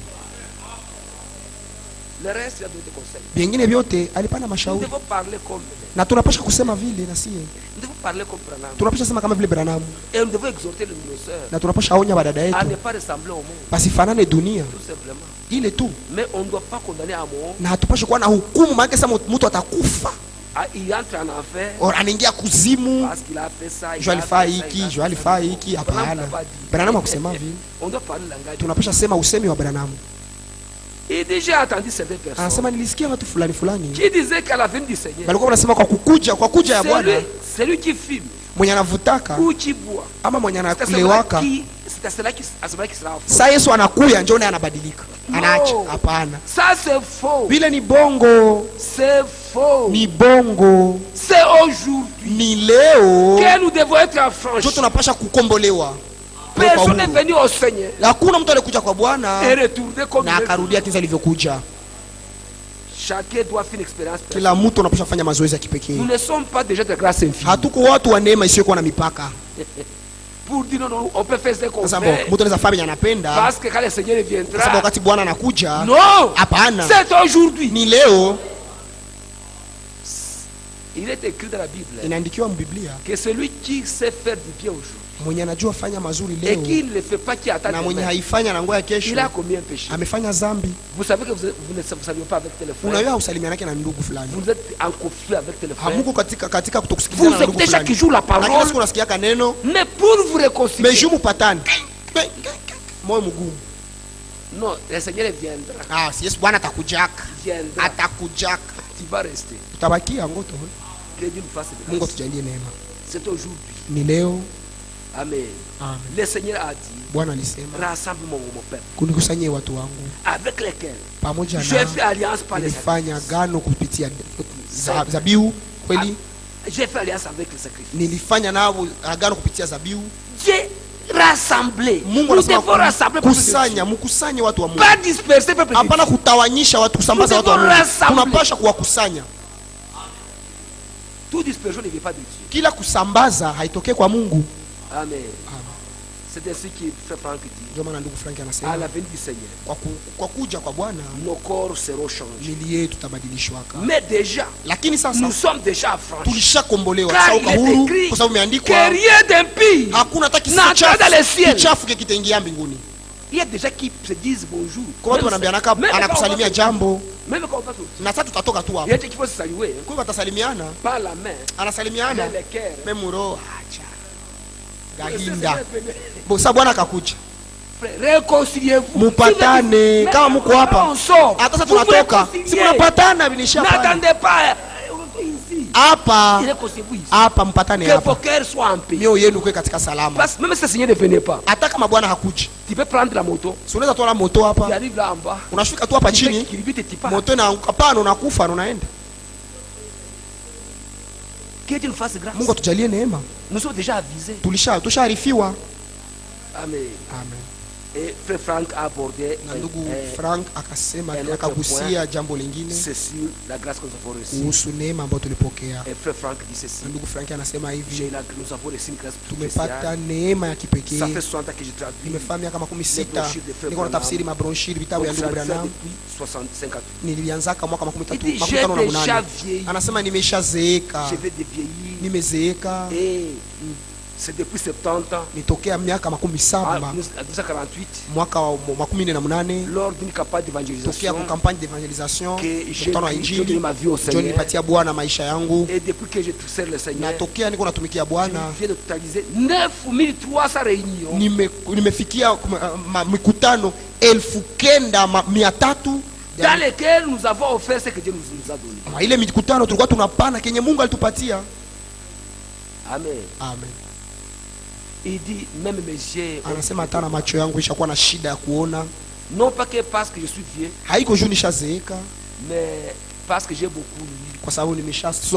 Le reste, il a donné des conseils. Vingine vyote alipana mashauri. Nous devons parler comme, na tunapasha kusema vile na sie. Nous devons parler comme Branham. Tunapasha sema kama vile Branham. Et nous devons exhorter les sœurs. Na tunapasha onya badada yetu. À ne pas ressembler au monde. Basifanane dunia. Tout simplement. Ile tu. Mais on ne doit pas condamner à mort. Na hatupashi kuwa na hukumu, maana kama mtu atakufa. Il entre en enfer. Or anaingia kuzimu. Parce qu'il a fait ça. Jo alifaa hiki, jo alifaa hiki, hapana. Branham hakusema vile. On doit parler langage. Tunapasha sema usemi wa Branham. Il dit, j'ai entendu certaines personnes Anasema nilisikia watu fulani fulani qui disaient qu'à la venue du Seigneur, walikuwa wanasema kwa kuja ya Bwana c'est lui qui filme mwenye anavutaka ou qui boit. ama mwenye C'est anakulewaka. cela qui sera faux. Saa Yesu anakuya njoo naye anabadilika. Anaacha. Hapana. Ça c'est faux. Vile ni bongo. C'est faux. Ni bongo. C'est aujourd'hui Ni leo. que nous devons être affranchis. Ndio tunapasha kukombolewa. Personne n'est venu au Seigneur. Hakuna mtu alikuja kwa Bwana Et retourner comme na akarudia jinsi alivyokuja. Chacun doit faire une expérience. Kila mtu anapaswa kufanya mazoezi ya kipekee. Nous ne sommes pas des gens de grâce infinie. Hatuko watu wa neema isiyokuwa na mipaka. Pour dire non, on peut faire ce qu'on Sasa veut. mtu anaweza fanya anapenda. Parce que quand le Seigneur Sasa viendra. wakati Bwana anakuja. Non. Hapana. C'est aujourd'hui. Ni leo. Il est écrit dans la Bible Inaandikiwa mu Biblia que celui qui sait faire du bien aujourd'hui mwenye anajua fanya mazuri et leo qui ne le fait pas, qui attend na mwenye demain, haifanya na ngoja kesho il a commis un péché. amefanya zambi. Vous savez que vous ne saluez pas avec téléphone. Unajua usalimianake na ndugu fulani. Vous êtes en conflit avec téléphone. Hamuko katika kutokusikilizana Vous na ndugu écoutez chaque fulani. jour la Na kila parole, siku unasikiaka neno mais pour vous réconcilier. mejumu patani. Moyo mgumu. Non, le Seigneur viendra. Ah, si Yesu Bwana atakujaka. Viendra. Atakujaka. Tu vas rester. Utabakia ngoto. Que Dieu nous fasse de Mungu grâce. atujalie neema. C'est aujourd'hui. Ni leo. Amen. Amen. Le Seigneur a dit, Bwana alisema rassemble mon peuple kunikusanyie watu wangu avec lesquels pamoja j'ai fait na alliance par les nilifanya gano kupitia zabiu kweli. J'ai fait alliance avec les sacrifices. Nilifanya nao agano kupitia zabiu. Dieu rassemblé. Mungu Nous devons rassembler pour kusanya, mkusanye watu wa Mungu. pas disperser peuple. Hapana kutawanyisha watu, kusambaza watu wa Mungu. Tunapasha kuwakusanya. Toute dispersion ne vient pas de Dieu. Kila kusambaza haitokee kwa Mungu. Amen. C'est ainsi que Frère Franck dit. Ndio maana ndugu Frank À anasema la venue du Seigneur, kwa kuja kwa Bwana nos corps seront changés. mili yetu tutabadilishwaka. Mais déjà, Lakini sasa nous sommes déjà affranchis. tulishakombolewa, Car sauka il est huru écrit kwa sababu imeandikwa que rien d'impie hakuna hata n'entrera dans le ciel. kichafu kitaingia mbinguni. Il y a déjà qui se disent bonjour. Kwa watu wanaambianaka anakusalimia jambo Même quand on va sortir. na sasa tutatoka tu Il y a hapo. des qui vont se saluer Kwa hiyo watasalimiana, par la main, anasalimiana dans le cœur. memuro acha C'est gahinda. le Seigneur. Bosa Bwana akakuja. Frère, réconciliez-vous. Mupatane kama mko hapa. On sort. Hata sasa Vous vous tunatoka. Si réconciliez. mnapatana vinishapa. N'attendez pas ici. Hapa Réconciliez-vous ici. hapa mpatane Que vos hapa. cœurs soient en paix. Mioyo yenu kwa katika salama. Parce que même si le Seigneur ne venait pas, Hata kama Bwana hakuji. tu peux prendre la moto, Si unaweza toa moto tu hapa. arrives là en bas, Unashuka tu hapa tu fais chini. kiribite, tu pars. Moto inaanguka pana unakufa na unaenda. Que Dieu nous fasse grâce. Mungu atujalie neema. Nous sommes déjà avisés. Tushaarifiwa. Amen. Amen. Et Frère Franck a abordé Na ndugu Frank akasema un autre akagusia jambo lingine c'est sur la grâce que nous avons reçue. kuhusu neema ambayo tulipokea. Et Frère Franck dit ceci. Na ndugu Frank anasema hivi, Nous avons reçu une grâce tumepata spéciale. neema ya Ça kipekee. fait 60 ans que je traduis. Nimefanya miaka makumi sita brochures de Frère niko na tafsiri Branham. mabronshiri vitabu ya Donc, ndugu ça fait Branham. depuis 65 ans. Nilianzaka mwaka makumi Il tatu dit, makumi j'ai tano na déjà munane. vieilli. Anasema nimeshazeeka, Je vais dévieillir. nimezeeka, Et c'est depuis 70 ans, nitokea miaka makumi en saba 1948, mwaka wa makumi nne na munane lors d'une campagne tokea d'évangélisation, kwa kampani d'évangélisation que j'ai mkutano wa donné injili ma vie au ndio Seigneur. nilipatia Bwana maisha yangu, Et depuis que je sers le Seigneur, natokea niko natumikia je Bwana. viens de totaliser 9300 réunions. Nimefikia mikutano 9,300 dans lesquelles nous avons offert ce que Dieu nous a donné. ile mikutano tulikuwa tunapana kenye Mungu alitupatia. Amen. Amen. Il dit, même mes yeux, Anasema hata na macho yangu ishakuwa na shida ya kuona, non pas que parce que je suis vieux, haiko juu nishazeeka, mais parce que j'ai beaucoup lu. kwa sababu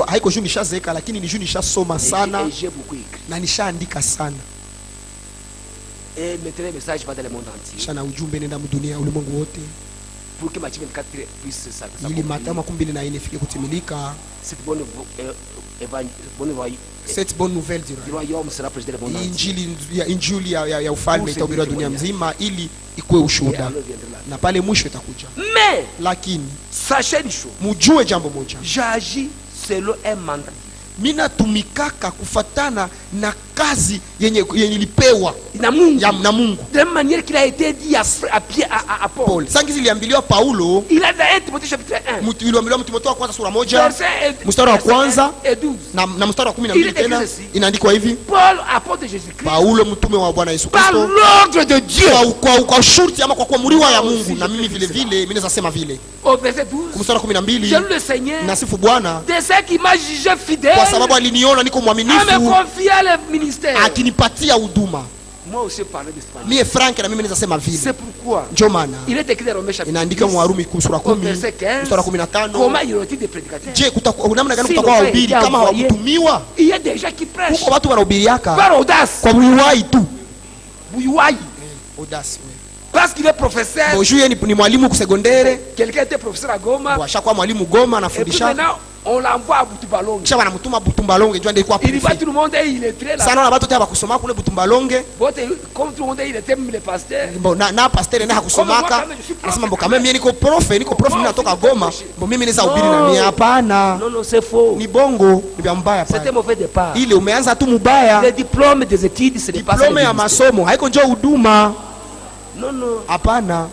haiko juu nishazeeka, lakini ni juu nishasoma sana Et j'ai beaucoup écrit. na nishaandika sana. Et maintenant le message va dans le monde entier. Kisha ujumbe nenda mdunia ulimwengu wote, Pour que Matthieu 24 puisse ili Mathayo s'accomplir. 24 ifike kutimilika. Cette bonne Cette bonne nouvelle du royaume sera prêchée dans le monde entier. injili ya ufalme itahubiriwa dunia mzima ili ikuwe Et ushuhuda, alors viendra la na pale mwisho itakuja. Mais Lakini sachez une chose, mujue jambo moja, j'agis selon un mandat. mina tumikaka kufatana na kazi yenye ilipewa na Mungu. Na Mungu. De la même manière qu'il a été dit à Paul. Sangi ziliambiliwa Paulo. Il a dans 1 Timothée chapitre 1. Iliambiliwa Timotheo wa kwanza sura 1 mstari wa kwanza et 12. na mstari wa 12 tena inaandikwa hivi. Paul apôtre de Jésus-Christ. Paulo mtume wa Bwana Yesu Kristo. Par l'ordre de Dieu. Kwa shurti ama kwa kuamuriwa ya Mungu, na mimi vile vile mimi naweza sema vile. Au verset 12. Mstari wa 12. Je le Seigneur. Nasifu Bwana. De ce qui m'a jugé fidèle. Kwa sababu aliniona niko mwaminifu. Me confier le ministère. Akinipatia huduma. Moi aussi parler de ce. Mie Frank na mimi naweza sema vile. C'est pourquoi. Ndio maana. Il est écrit dans Romains chapitre. Inaandika mu Warumi sura 10 mstari wa 15. Comment il y aura-t-il des prédicateurs? Je, namna gani kutakuwa wahubiri kama hawakutumiwa? Il y a des gens qui prêchent. Huko watu wanahubiriaka. Par audace. Kwa buiwai tu. Buiwai. Audace. Parce qu'il est professeur. Bonjour, ni mwalimu ku secondaire. Quelqu'un était professeur à Goma. Bon, chaque fois mwalimu Goma anafundisha. Et maintenant, on l'envoie à Butumbalonge. Kisha wanamtuma Butumbalonge ndio ndio kwa il va tout le monde et il est très là. Sana na watu taba kusoma kule Butumbalonge. Comme tout le monde il était même le pasteur. Bon na pasteur na hakusomaka. Anasema mboka mimi niko prof mimi natoka Goma. Bon mimi naweza hubiri na mimi hapana. Non, c'est faux. Ni bongo, ni vya mbaya pale. C'était mauvais départ. Ile umeanza tu mubaya. Le diplôme des études c'est pas ça. Diplôme ya masomo haiko njoo huduma. Non. Hapana.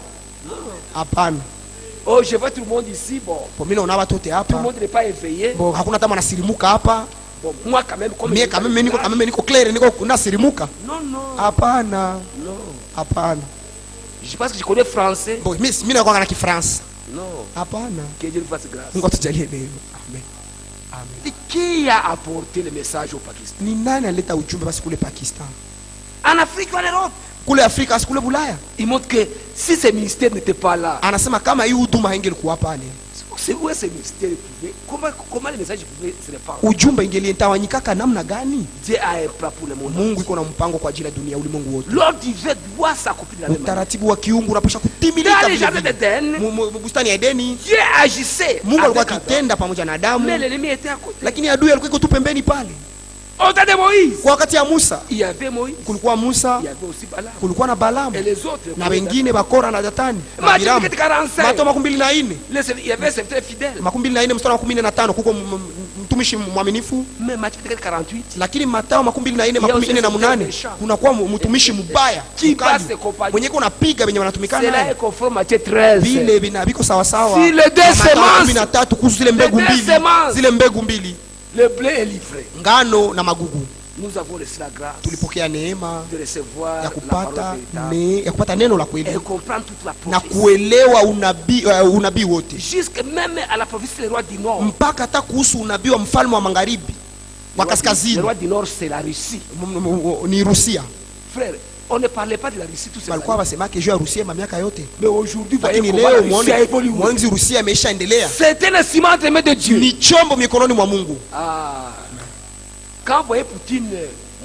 Hapana. Oh, je vois tout le monde ici, bon. Pour mimi naona watu wote hapa. Tout le monde n'est pas éveillé. Bon, hakuna kama nasirimuka hapa. Bon, moi quand même comme mimi niko clair, niko nasirimuka. Non. Hapana. Non. Hapana. Je pense que je connais français. Bon, mimi nakuwa na Kifaransa. Non. Hapana. Que Dieu nous fasse grâce. Mungu atujalie neema. Amen. Et qui a apporté le message au Pakistan? Ni nani aleta ujumbe basi kule Pakistan? En Afrique ou en Europe? Kule Afrika asi kule Bulaya. Il montre que si ce ministère n'était pas là. Anasema kama hii huduma haingelikuwa pale. C'est où ce ministère pouvait comment le message pouvait se répandre? Ujumbe ingelientawanyikaka namna gani? Dieu a un plan pour le monde. Mungu iko na mpango kwa ajili ya dunia ulimwengu wote. L'ordre divin doit s'accomplir de la même manière. Utaratibu wa kiungu unapaswa kutimilika vile vile. Bustani ya Edeni. Dieu agissait. Mungu alikuwa akitenda pamoja na Adamu. Mais l'ennemi était à côté. Lakini adui alikuwa iko tu pembeni pale. Au temps de Moïse. Kwa wakati ya Musa. Il y avait Moïse. Kulikuwa Musa. Il y avait aussi Balaam. Kulikuwa na Balaam. Et les autres. Na wengine Bakora na Datani. Matthieu 45. Mathayo 24. Il y avait un serviteur fidèle. 24 mstari wa 15 kuko mtumishi mwaminifu. Mais Matthieu 48. Lakini Mathayo 24:48 kunakuwa mtumishi mbaya. Mwenye kunapiga wenye wanatumikana. C'est là conforme Matthieu 13. Vile vinabiko sawa sawa. Si les deux semences. 13 kuhusu zile mbegu mbili. Zile mbegu mbili. Le blé est livré. Ngano na magugu. Nous avons reçu la grâce. Tulipokea neema de recevoir ya kupata neno la kweli. Et comprendre toute la prophétie. Na kuelewa unabii wote. Jusque même à la prophétie du roi du Nord. Mpaka hata kuhusu unabii wa mfalme wa magharibi wa kaskazini. Le roi du Nord c'est la Russie. Ni Rusia. Frère, on ne parlait pas de la Russie tout ça. Walikuwa wasemake juu ya Rusia miaka yote. Mais aujourd'hui voyez comment Rusia évolue. Mwanzi Rusia imeshaendelea. C'est un instrument entre les mains de Dieu. Ni chombo mikononi mwa Mungu. Quand vous voyez Poutine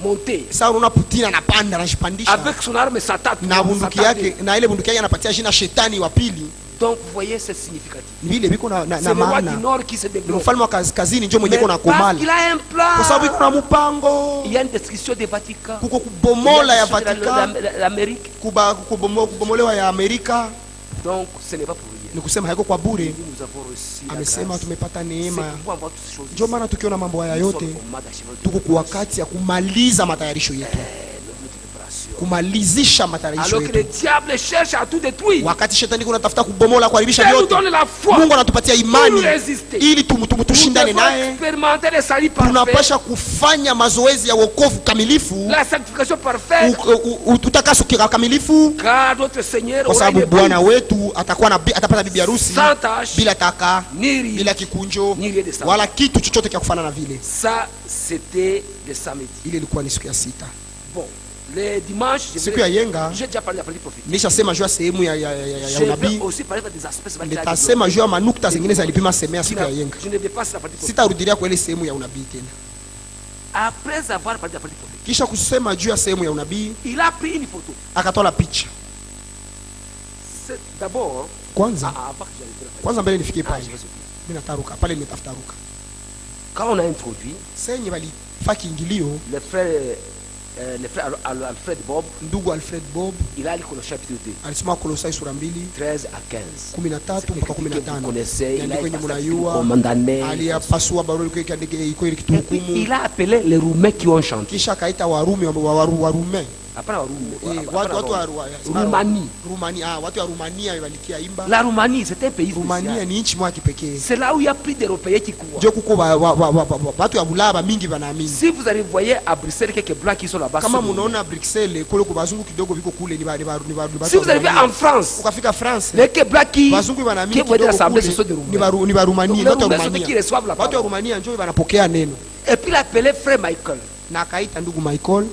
monter, sasa unaona Putin anapanda anajipandisha avec son arme Satan na bunduki yake, na ile bunduki yake anapatia jina shetani wa pili. Donc vous voyez c'est significatif. Vile biko na maana. C'est le roi du Nord qui se développe. Mfalme wa kaskazini ndio mwenye kuna komala. Il a un plan. Kwa sababu iko na mpango. Il y a une destruction des Vatican. Kuko kubomola ya Vatican. L'Amérique. Kubomolewa ya Amerika. Donc ce n'est pas pour rien. Ni kusema haiko kwa bure. Amesema tumepata neema. Ndio maana tukiona mambo haya yote tuko kwa wakati ya kumaliza matayarisho yetu. Kumalizisha matayarisho yetu. Alors que le diable cherche à tout détruire. Wakati shetani kunatafuta kubomola kuharibisha vyote. Mungu anatupatia imani ili tushindane naye. Tunapasha kufanya mazoezi ya wokovu kamilifu. La sanctification parfaite. Utakaso kamilifu. Car notre Seigneur kwa sababu Bwana wetu atapata bibi harusi bila taka, bila kikunjo, wala kitu chochote cha kufanana vile. Ça c'était le samedi. Ile ilikuwa ni siku ya sita. Bon. Le dimanche, siku ya yenga, j'ai déjà parlé de la partie prophétique. Nishasema juu ya sehemu ya unabii. Nitasema juu ya manukta zingine zilipima semea siku ya yenga. Je ne vais pas sur la partie prophétique. Sitarudilia kwa ile sehemu ya unabii tena. Après avoir parlé de la partie prophétique, kisha kusema juu ya sehemu ya unabii, il a pris une photo. Akatoa picha. C'est d'abord kwanza mbele nifikie pale. Mimi nataruka pale, nimetafuta ruka. Quand on a introduit, senye walifaki ingilio, le frère le frère Alfred Bob, ndugu Alfred Bob, il a lu le chapitre 2, alisoma Kolosai sura 2 13 à 15. 13 mpaka 15. Il a kwenye passé mnayua commandane. aliyapasua barua iko ile kituhukumu. Il a appelé les Roumains qui ont chanté. Kisha akaita Warumi Warume. Après Watu wa Roumanie. Rumania, watu wa Rumania walikia imba. La Roumanie, c'est un pays Rumania spécial. ni nchi moja kipekee. C'est là où il y a plus d'Européens qui croient. Ndio kuko watu wa Bulaya mingi wanaamini. Si vous allez voir à Bruxelles quelques blancs qui sont là-bas. Kama munaona Bruxelles kule kwa bazungu kidogo viko kule ni si vous allez en France, ukafika France, les blancs qui bazungu wanaamini qui kidogo l'assemblée kule ce sont des Roumains. ni wa Rumania, watu wa Rumania. Qui reçoivent la Watu wa Rumania njoo wanapokea neno. Et puis il a appelé frère Michael, Na akaita ndugu Michael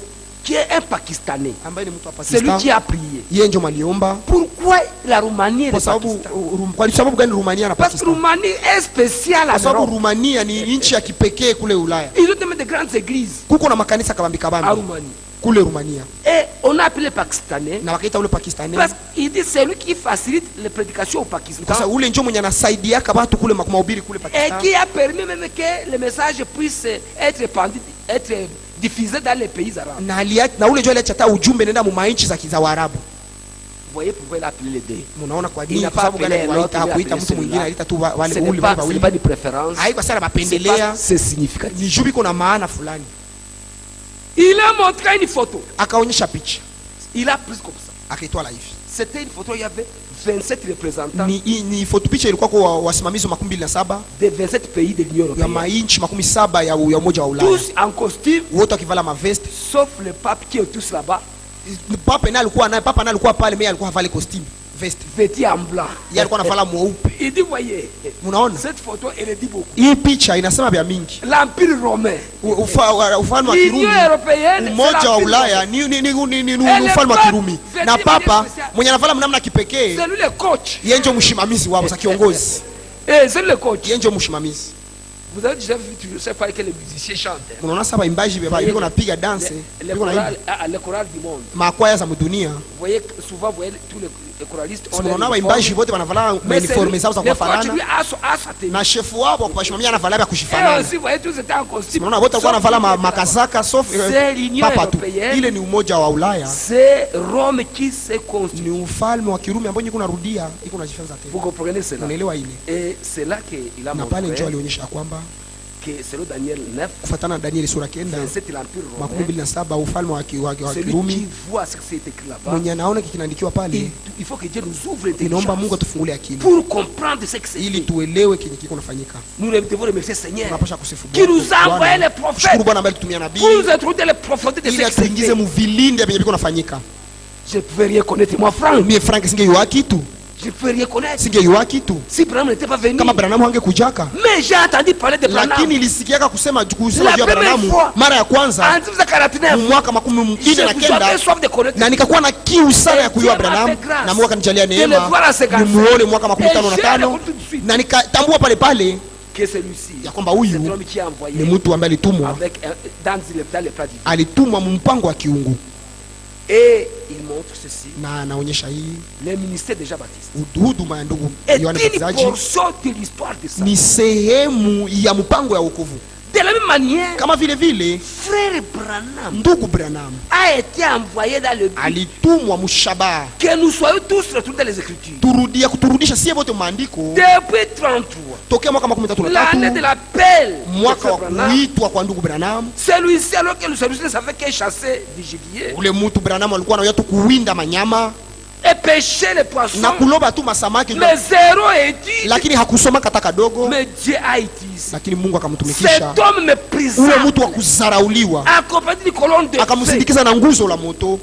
qui est un Pakistanais. ambaye ni mtu wa C'est lui Pakistan. qui a prié. Yeye ndio maliomba. Pourquoi la Roumanie et le Kwa sababu Pakistan? kwa sababu gani Rumania na Parce que Pakistan? Roumanie est spéciale en Kwa sababu Europe. Rumania ni nchi ya kipekee kule Ulaya. Ils ont même de grandes églises Kuko na makanisa kabambi en kabambi Roumanie. kule Rumania. Et on a appelé les Pakistanais Na wakaita ule Pakistanais parce qu'il dit c'est lui qui facilite les prédications au kwa Pakistan sababu ule njoo mwenye anasaidia watu kule mahubiri kule et Pakistan. qui a permis même que le message puisse être répandu, être diffusé dans les pays arabes. Na ule njoo aliacha hata ujumbe nenda mu mainchi za Waarabu. Vous voyez pourquoi il a appelé les deux. Mnaona kwa Il nini? n'a Kwa pas sababu gani appelé l'autre, hakuita il a mtu appelé mwingine, celui-là. aliita tu Ce wale n'est wale pas wawili. de préférence. Haiko sana C'est mapendelea, pas- c'est significatif. ni juu iko na maana fulani. Il a montré une photo. Akaonyesha picha, Il a pris comme ça. akaitwala hivi. C'était une photo, il y avait 27 représentants Ni foto picha ilikuwa kwa wasimamizi 27 des 27 pays de l'Union ya européenne. mainchi 27 ya Umoja wa Ulaya. Tous en costume, Wote wakivala mavesti. sauf le pape qui est tous là-bas, Papa naye alikuwa pale, mimi alikuwa havale costume, vesti. vêtu en blanc. Yeye alikuwa anavala mweupe. Il dit, voyez, Unaona? cette photo, elle dit beaucoup. Hii picha inasema vya mingi. L'Empire romain, Ufalme wa l'Union Kirumi, européenne, c'est Umoja wa l'Empire Ulaya romain. ni ufalme wa Kirumi. Na papa mwenye anavala mnamna kipekee, C'est lui le coach. yeye ndio mshimamizi wao, sa kiongozi. Et c'est lui le coach. Yeye ndio mshimamizi. Vous avez déjà vu, je sais pas que les musiciens chantent. Unaona sasa waimbaji biko napiga dance, Les biko naimba chorales du monde. makwaya za dunia. Vous voyez, souvent, vous voyez tous les choralistes ont Unaona les waimbaji wote wanavala uniforme zao za le coach, kufanana. lui, a sa tenue. Na shefu wao kwa kuwashimamia anavala vya Et kushifanana. aussi, vous voyez, tous étaient en costume. Unaona wote walikuwa Sauf wanavala lui, makazaka sauf C'est l'Union papa tu. européenne. Ile ni umoja wa Ulaya. C'est Rome qui s'est construit. Ni ufalme wa Kirumi ambao iko narudia, iko najifunza Vous tena. comprenez cela? Unaelewa ile? Et c'est là qu'il a Na pale njoo montré alionyesha kwamba que selon Daniel 9, kufuatana na Danieli sura 9 c'est l'Empire romain. 27 ufalme wa Celui qui Kirumi voit ce qui s'est écrit là-bas, mwenye anaona kinaandikiwa pale, il faut que Dieu nous ouvre inaomba Mungu l'intelligence atufungulie akili pour comprendre ce qui s'est ili écrit. tuelewe kenye kiko nafanyika. Nous devons remercier le Seigneur Tunapasha kusifu qui nous a Bwana. envoyé les Shukuru prophètes Bwana ambaye alitumia nabii pour nous introduire les profondeurs de ili ce qui s'est atuingize écrit. mu vilindi vyenye viko nafanyika. Je ne pouvais rien connaître, moi, Franck. Mie Frank singeyua kitu, Je ne pouvais rien connaître. singeyua kitu Si Branham n'était pas venu. kama Branham hangekujaka. Mais j'ai entendu parler de Branham. Lakini nilisikiaka kusema juu La ya première Branham fois. mara ya kwanza En 1949, mu mwaka 1949 j'avais soif de connaître. na nikakuwa na kiu sana ya kujua Dieu m'a Branham, fait grâce na Mungu akanijalia de le neema voir à 55. nimuone mwaka Et j'ai 55 reconnu tout de suite na nikatambua pale pale que celui-ci, ya kwamba huyu c'est l'homme qui a envoyé ni mtu ambaye alitumwa, avec, dans les plats divins. alitumwa mu mpango wa kiungu. Et il montre ceci. Na anaonyesha hii Le ministère de Jean-Baptiste huduma ya ndugu est Yohana une Mbatizaji portion de l'histoire de ça. ni sehemu ya mpango ya wokovu. De la même manière, Kama vile vile frère Branham ndugu Branham a été envoyé dans le but alitumwa mushabaha que nous soyons tous retournés dans les Écritures. kuturudisha sie wote maandiko Depuis 33, tokea mwaka l'année de 33 l'appel de mwaka frère wa Branham, kuitwa kwa ndugu Branham. celui-ci, alors que le service ne savait que chasser du gibier Ule mtu Branham alikuwa anaoya tu kuwinda manyama et pêcher les poissons, na kuloba tu masamaki, mais zéro étude. lakini hakusoma kata kadogo, Mais Dieu a utilisé lakini Mungu cet akamtumikisha homme ule méprisable, mtu wa kuzarauliwa, accompagné d'une colonne de feu, akamsindikiza na nguzo la moto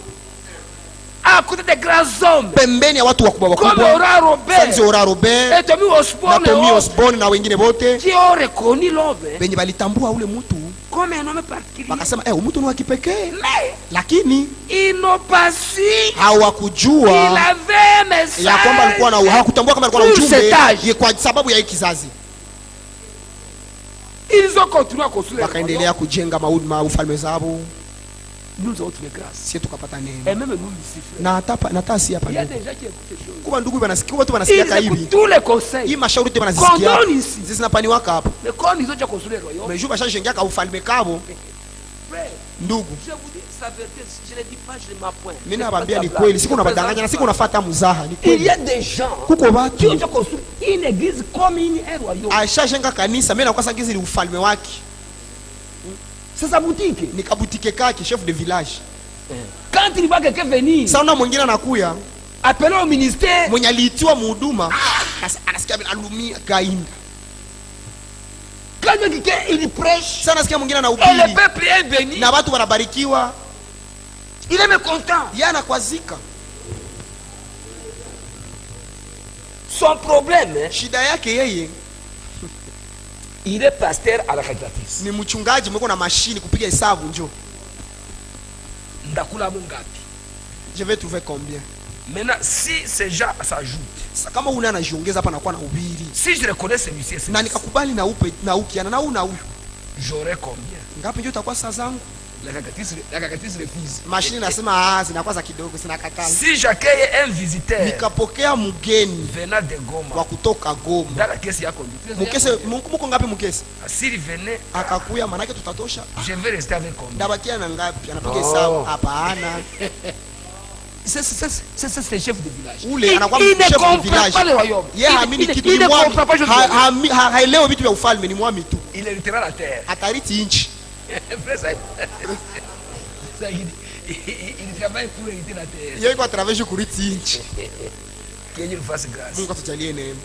à côté des grands hommes pembeni ya watu wakubwa comme wakubwa, Ora Robert Francis Ora Robert et Tommy na Osborne et Tommy autres, Osborne na wengine wote qui ont reconnu l'homme benye balitambua ule mtu, comme un homme particulier. wakasema mtu ni wa kipekee, Mais lakini ils n'ont pas su qu'il hawakujua avait un message ya kwamba alikuwa na hawakutambua kama alikuwa na pour ujumbe cet âge. kwa sababu ya hiki kizazi. Ils ont continué à construire le Wakaendelea kujenga ufalme zao, Nous avons trouvé grâce. sisi tukapata Et neema. même nous ici, frère. Na hata si hapa Il y a leo des gens qui écoutent ces choses. kuba ndugu wanasikia, watu Ils wanasikia hivi, écoutent tous les conseils. hii mashauri yote wanazisikia Condone ici. sisi zinapaniwaka hapa, Mais comme ils ont déjà construit le royaume, mais juu bashajengea ka ufalme kabo. frère, Ndugu, je vous dis, Mimi nawaambia ni kweli, siku unabadanganya na siku unafuata mzaha, ni kweli. Il y a des gens kuko watu qui ont construit une église comme une royaume. Aishajenga kanisa, mimi nakuwa sangizi ni ufalme wake. Sasa boutique ni kabutike kake chef de village. Quand il va quelqu'un venir, sauna mwingine anakuya appelé au ministère, mwenye aliitiwa mhuduma anasikia alumia kainda. Quand quelqu'un il prêche, sana nasikia mwingine et anahubiri le peuple est béni, na watu wanabarikiwa, il est mécontent. yeye anakwazika. Son problème, shida yake yeye, il est pasteur à la calculatrice. Ni mchungaji mweko na mashini kupiga hesabu njoo. Ndakula mungapi? Je vais trouver combien? Maintenant, si ces gens s'ajoutent, kama una anajiongeza hapa nakuwa na ubiri. Si je reconnais celui-ci, na nikakubali na upe na ukiana na huyu, j'aurai combien? Ngapi ndio itakuwa saa zangu? La calculatrice refuse. Mashini nasema zinakuwa za kidogo, sina katana. Si j'accueille un visiteur, nikapokea mgeni venant de Goma, wa kutoka Goma, dans la caisse ya conduite, mukese muko ngapi mukese? S'il venait akakuya, manake tutatosha. Je vais rester avec combien? Ndabakia na ngapi? Anapiga hesabu. Hapana. C'est le chef de village. Ule anakuwa chef de village. Yeye haamini kitu, ni mwami. Haelewi vitu vya ufalme, ni mwami tu. Il héritera la terre. Atariti nchi. Il travaille pour hériter la terre. Yeye kwa travaille kuriti nchi. Que Dieu nous fasse grâce. Mungu atujalie neema.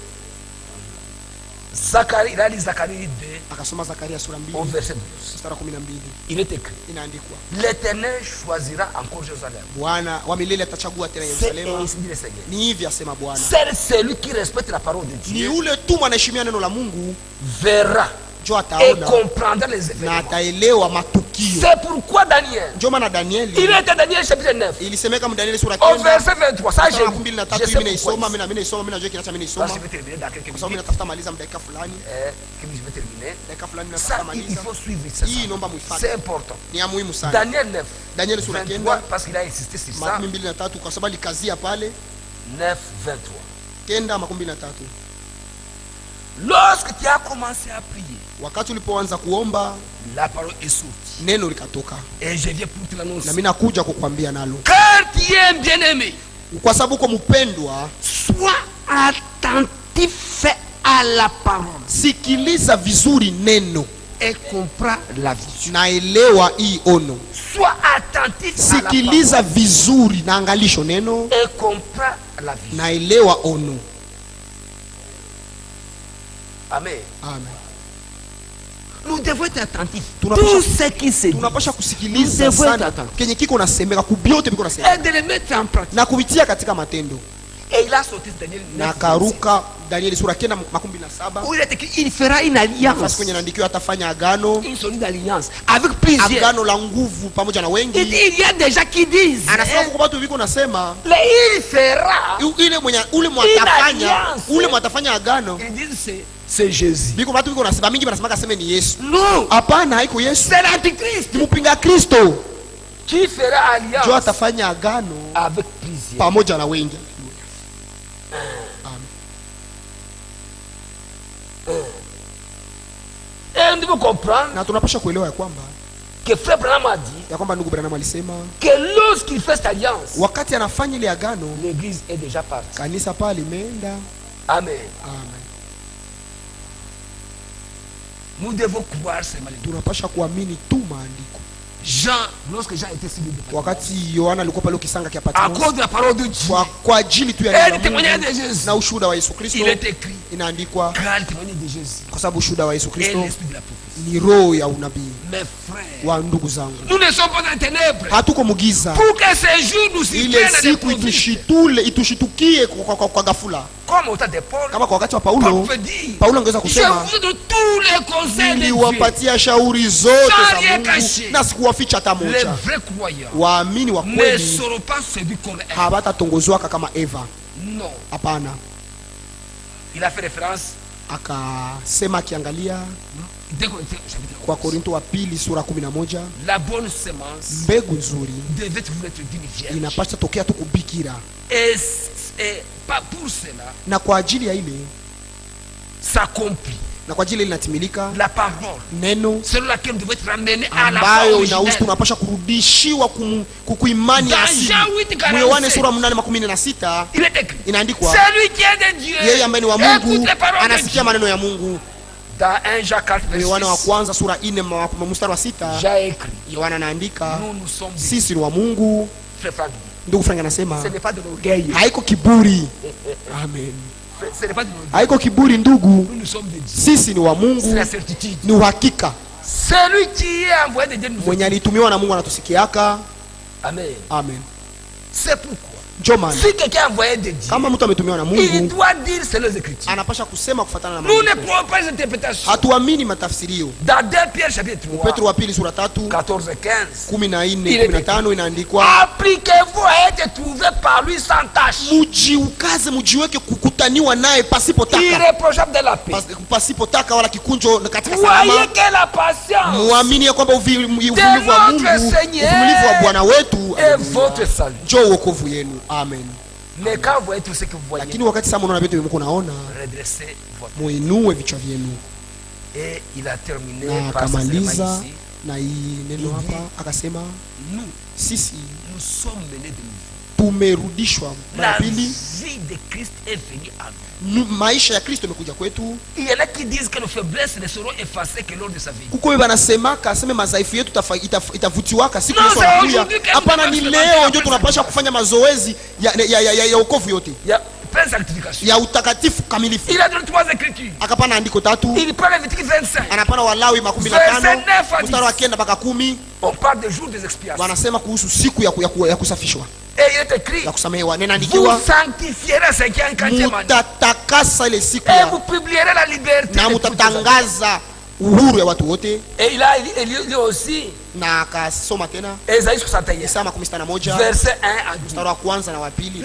Zacharie, il a lu Zacharie 2. Akasoma Zakaria sura 2. Au verset 12. Mstari 12. Il est écrit. Inaandikwa. L'Éternel choisira encore Jérusalem. Bwana wa milele atachagua tena Yerusalemu. Ni hivi asema Bwana. C'est celui qui respecte la parole de Dieu. Ni ule tu anaheshimia neno la Mungu. Verra. Et comprendra les événements. Na ataelewa matukio. C'est pourquoi Daniel. Ndio maana Daniel. Il était Daniel chapitre 9. Ilisemeka kama Daniel sura 9. Au verset 23. Ça j'ai lu. Mimi naisoma, mimi naisoma, mimi najua kinacha mimi naisoma. Je vais terminer dans quelques minutes. Kwa sababu natafuta maliza dakika fulani. Je vais terminer. Dakika fulani natafuta maliza. Il faut suivre ça. Hii naomba muifuate. C'est important. Ni ya muhimu sana. Daniel 9. Daniel sura 9 parce qu'il a insisté sur ça. 23 kwa sababu alikazia pale. 9:23. 9:23. Lorsque tu as commencé à prier, wakati ulipoanza kuomba, la parole est sortie, neno likatoka, et je viens pour te l'annoncer. Na mimi nakuja kukwambia nalo. Car tu es bien-aimé, kwa sababu uko mpendwa, sois attentif à la parole. Sikiliza vizuri neno et comprends la vision. Naelewa hii ono. Sois attentif à la parole. Sikiliza vizuri na angalisho neno et comprends la vision. Naelewa ono. Amen. Amen. Nous devons être attentifs. Tout ce qui se dit. Tunapasha kusikiliza sana kenye kiko nasemeka kubyote biko nasemeka. Et de le mettre en pratique. Na kuvitia katika matendo. Et il a sorti Daniel 9. Na karuka Daniel sura 9:27. Où il est écrit il fera une alliance. Parce kwenye naandikiwa atafanya agano. Une solide alliance avec plusieurs. Agano la nguvu pamoja na wengi. Il y a des gens qui disent. Anasema kwa watu viko nasema. Il fera. Ile mwenye ule mwatafanya. Ule mwatafanya agano. Ils disent c'est Jésus. Biko watu viko nasema mingi wanasema kaseme ni Yesu. Non. Hapana, haiko Yesu. C'est l'antichrist. Mpinga Kristo. Qui fera alliance. Jo atafanya agano avec plusieurs. Pamoja na wengi. Et nous devons comprendre. Na tunapaswa kuelewa ya kwamba que frère Branham a dit. Ya kwamba ndugu Branham alisema que lorsqu'il fait cette alliance. Wakati anafanya ile agano, l'église est déjà partie. Kanisa pale limeenda. Amen. Amen. Nous devons croire ces malédictions. Tunapaswa kuamini tu maandiko. Jean, lorsque Jean était sur le Patmos, wakati Yohana alikuwa pale kisanga kia Patmos, à cause de la parole de Dieu, kwa ajili tu ya neno la Mungu na ushuhuda wa Yesu Kristo, il est écrit, inaandikwa grand témoignage de Jésus, kwa sababu ushuhuda wa Yesu Kristo ni roho ya unabii. Mes frères, wa ndugu zangu, nous ne sommes pas dans les ténèbres, hatuko mugiza, pour que ces jours nous surprennent, itushitukie kwa ghafula. Comme au temps de Paul, kama kwa wakati wa Paulo angeweza kusema, niliwapatia shauri zote za Mungu na sikuwaficha hata moja. Waamini wa kweli hawatatongozwaka kama Eva. Hapana. Il a fait référence, akasema akiangalia kwa Korinto wa pili sura 11, la bonne semence, mbegu nzuri inapaswa tokea tu kubikira, et pas pour cela, na kwa ajili ya ile s'accomplit, na kwa ajili linatimilika la parole neno selon laquelle devait être ramené à la ambayo inahusu tunapasha kurudishiwa kuimani ya asili. Yohana sura 8:46 inaandikwa, celui qui est de Dieu, yeye ambaye ni wa Mungu anasikia maneno ya Mungu. Dans 1 Jacques 4 Yohana wa kwanza sura 4 mstari wa 6 Yohana anaandika, sisi ni wa Mungu. Ndugu Frank anasema haiko kiburi. Amen. Haiko kiburi ndugu, sisi ni wa Mungu, ni uhakika. Mwenye alitumiwa na Mungu anatusikiaka. Amen. Amen. C'est pourquoi si quelqu'un envoyé de Dieu, kama mtu ametumiwa na Mungu, il doit dire selon les Écritures. Anapasha kusema kufuatana na Mungu. Nous ne prenons pas les interprétations. Hatuamini matafsirio. Dans 2 Pierre chapitre 3. Petro wa pili sura 3 14 et 15. 14-15 inaandikwa, appliquez-vous à être trouvé par lui sans tâche. Mujiukaze, mujiweke kukutaniwa naye pasipotaka. Irréprochable de la paix. Pasipotaka wala kikunjo katika salama. Voyez que la patience. Muamini ya kwamba uvumilivu wa Mungu, uvumilivu wa Bwana wetu et votre salut. Njoo wokovu yenu. Amen. Mais quand vous voyez tout ce que vous voyez, lakini wakati sasa mnaona vitu vimeko naona, redressez votre, muinue vichwa vyenu. Et il a terminé par akamaliza na hii neno hapa akasema, sisi nous sommes menés de nouveau. Tumerudishwa mara pili. La vie de Christ est venue à nous. Maisha ya Kristo imekuja kwetu. Il y en a qui disent que nos faiblesses ne seront effacées que lors de sa vie. Kuko wanasema kaseme madhaifu yetu itavutiwaka siku Yesu anakuja. Hapana, ni leo ndio tunapaswa kufanya mazoezi ya wokovu yote. Ya utakatifu kamilifu. Il a donné 3 écritures. Akapana andiko 3. Il parle de Lévitique 25. Anapana Walawi 15 mstari wa 9 mpaka 10. On parle de jour des expiations. Wanasema kuhusu siku ya kusafishwa. Et il est écrit, ya kusamehewa. Nenaandikiwa, vous sanctifierez ce qui est en 40e année. Mutatakasa ile siku et vous publierez la liberté. Na mutatangaza uhuru ya watu wote. Et il a lu aussi na akasoma tena Esaïe 61 Isaya 61 verset 1 à 12. Mstari wa kwanza na wa pili.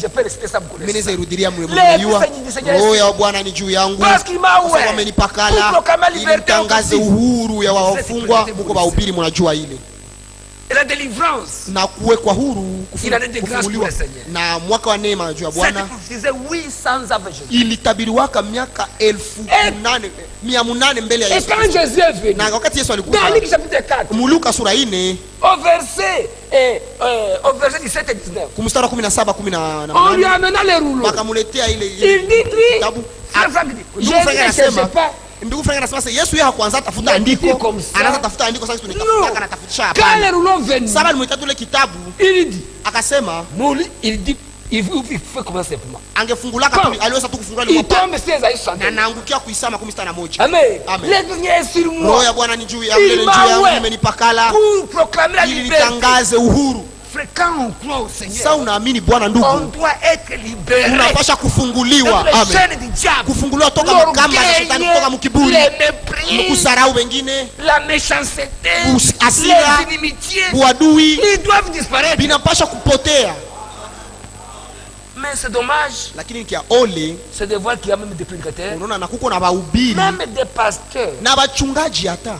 Je peux rester ça pour mimi nirudilia mliyua. Roho ya Bwana ni juu yangu. Parce qu'il m'a ouvert. Amenipakala ili nitangaze uhuru ya wafungwa, mko bahubiri mnajua ile. Et la délivrance. Na kuwekwa huru, kufunguliwa. Na mwaka wa neema juu ya Bwana. Ilitabiriwaka miaka 1800 mbele ya Yesu. Na wakati Yesu alikuja. Mu Luka sura 4 au verset 17 et 19. Kumstari 17 18. On lui amena les rouleaux. Wakamuletea ile il dit kitabu. Ndugu Frank anasema Yesu yeye hakuanza tafuta andiko, anaanza tafuta andiko sasa tunatafuta kana tafutisha hapa. Quand les rouleaux viennent, sasa nimeita tule kitabu, il dit akasema, il dit il fait comment simplement. Angefungulaka tu, aliweza tu kufungua ile mapa. Il tombe sur Esaïe 61. Na naangukia kuisama 11. Amen. L'Esprit est sur moi. Roho ya Bwana ni juu yangu, ile juu yangu imenipakala pour proclamer la liberté. Ili nitangaze uhuru. Quand on croit au Seigneur, sasa unaamini Bwana ndugu, on doit être libéré. Unapasha kufunguliwa. Amen. Kufunguliwa toka mkamba za shetani, kutoka mkiburi, mkusarau wengine, la méchanceté, les inimitiés, uadui, ils doivent disparaître. Binapasha kupotea. Mais c'est dommage. Lakini kia ole, c'est de voir qu'il y a même des prédicateurs, unaona na kuko na bahubiri, même des pasteurs, na bachungaji hata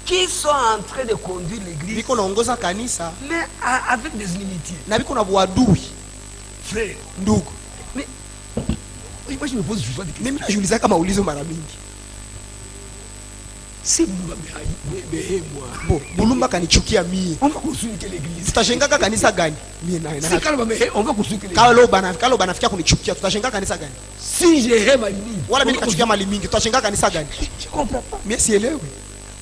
qui sont en train de conduire l'église, biko naongoza kanisa, mais avec des inimitiés, na biko na uadui. Frère, ndugu, mais moi je me pose souvent des questions. Mimi najiuliza kama ulizo mara mingi, si moi Bulumba kanichukia mie, on va construire quelle église? Tutashenga kanisa gani? Mie na on va construire quelle église? Kalo banafikia kunichukia, tutashenga kanisa gani? Si je aime Malimi, wala mimi nikachukia Malimi, tutashenga kanisa gani? Je comprends pas. Mie sielewi.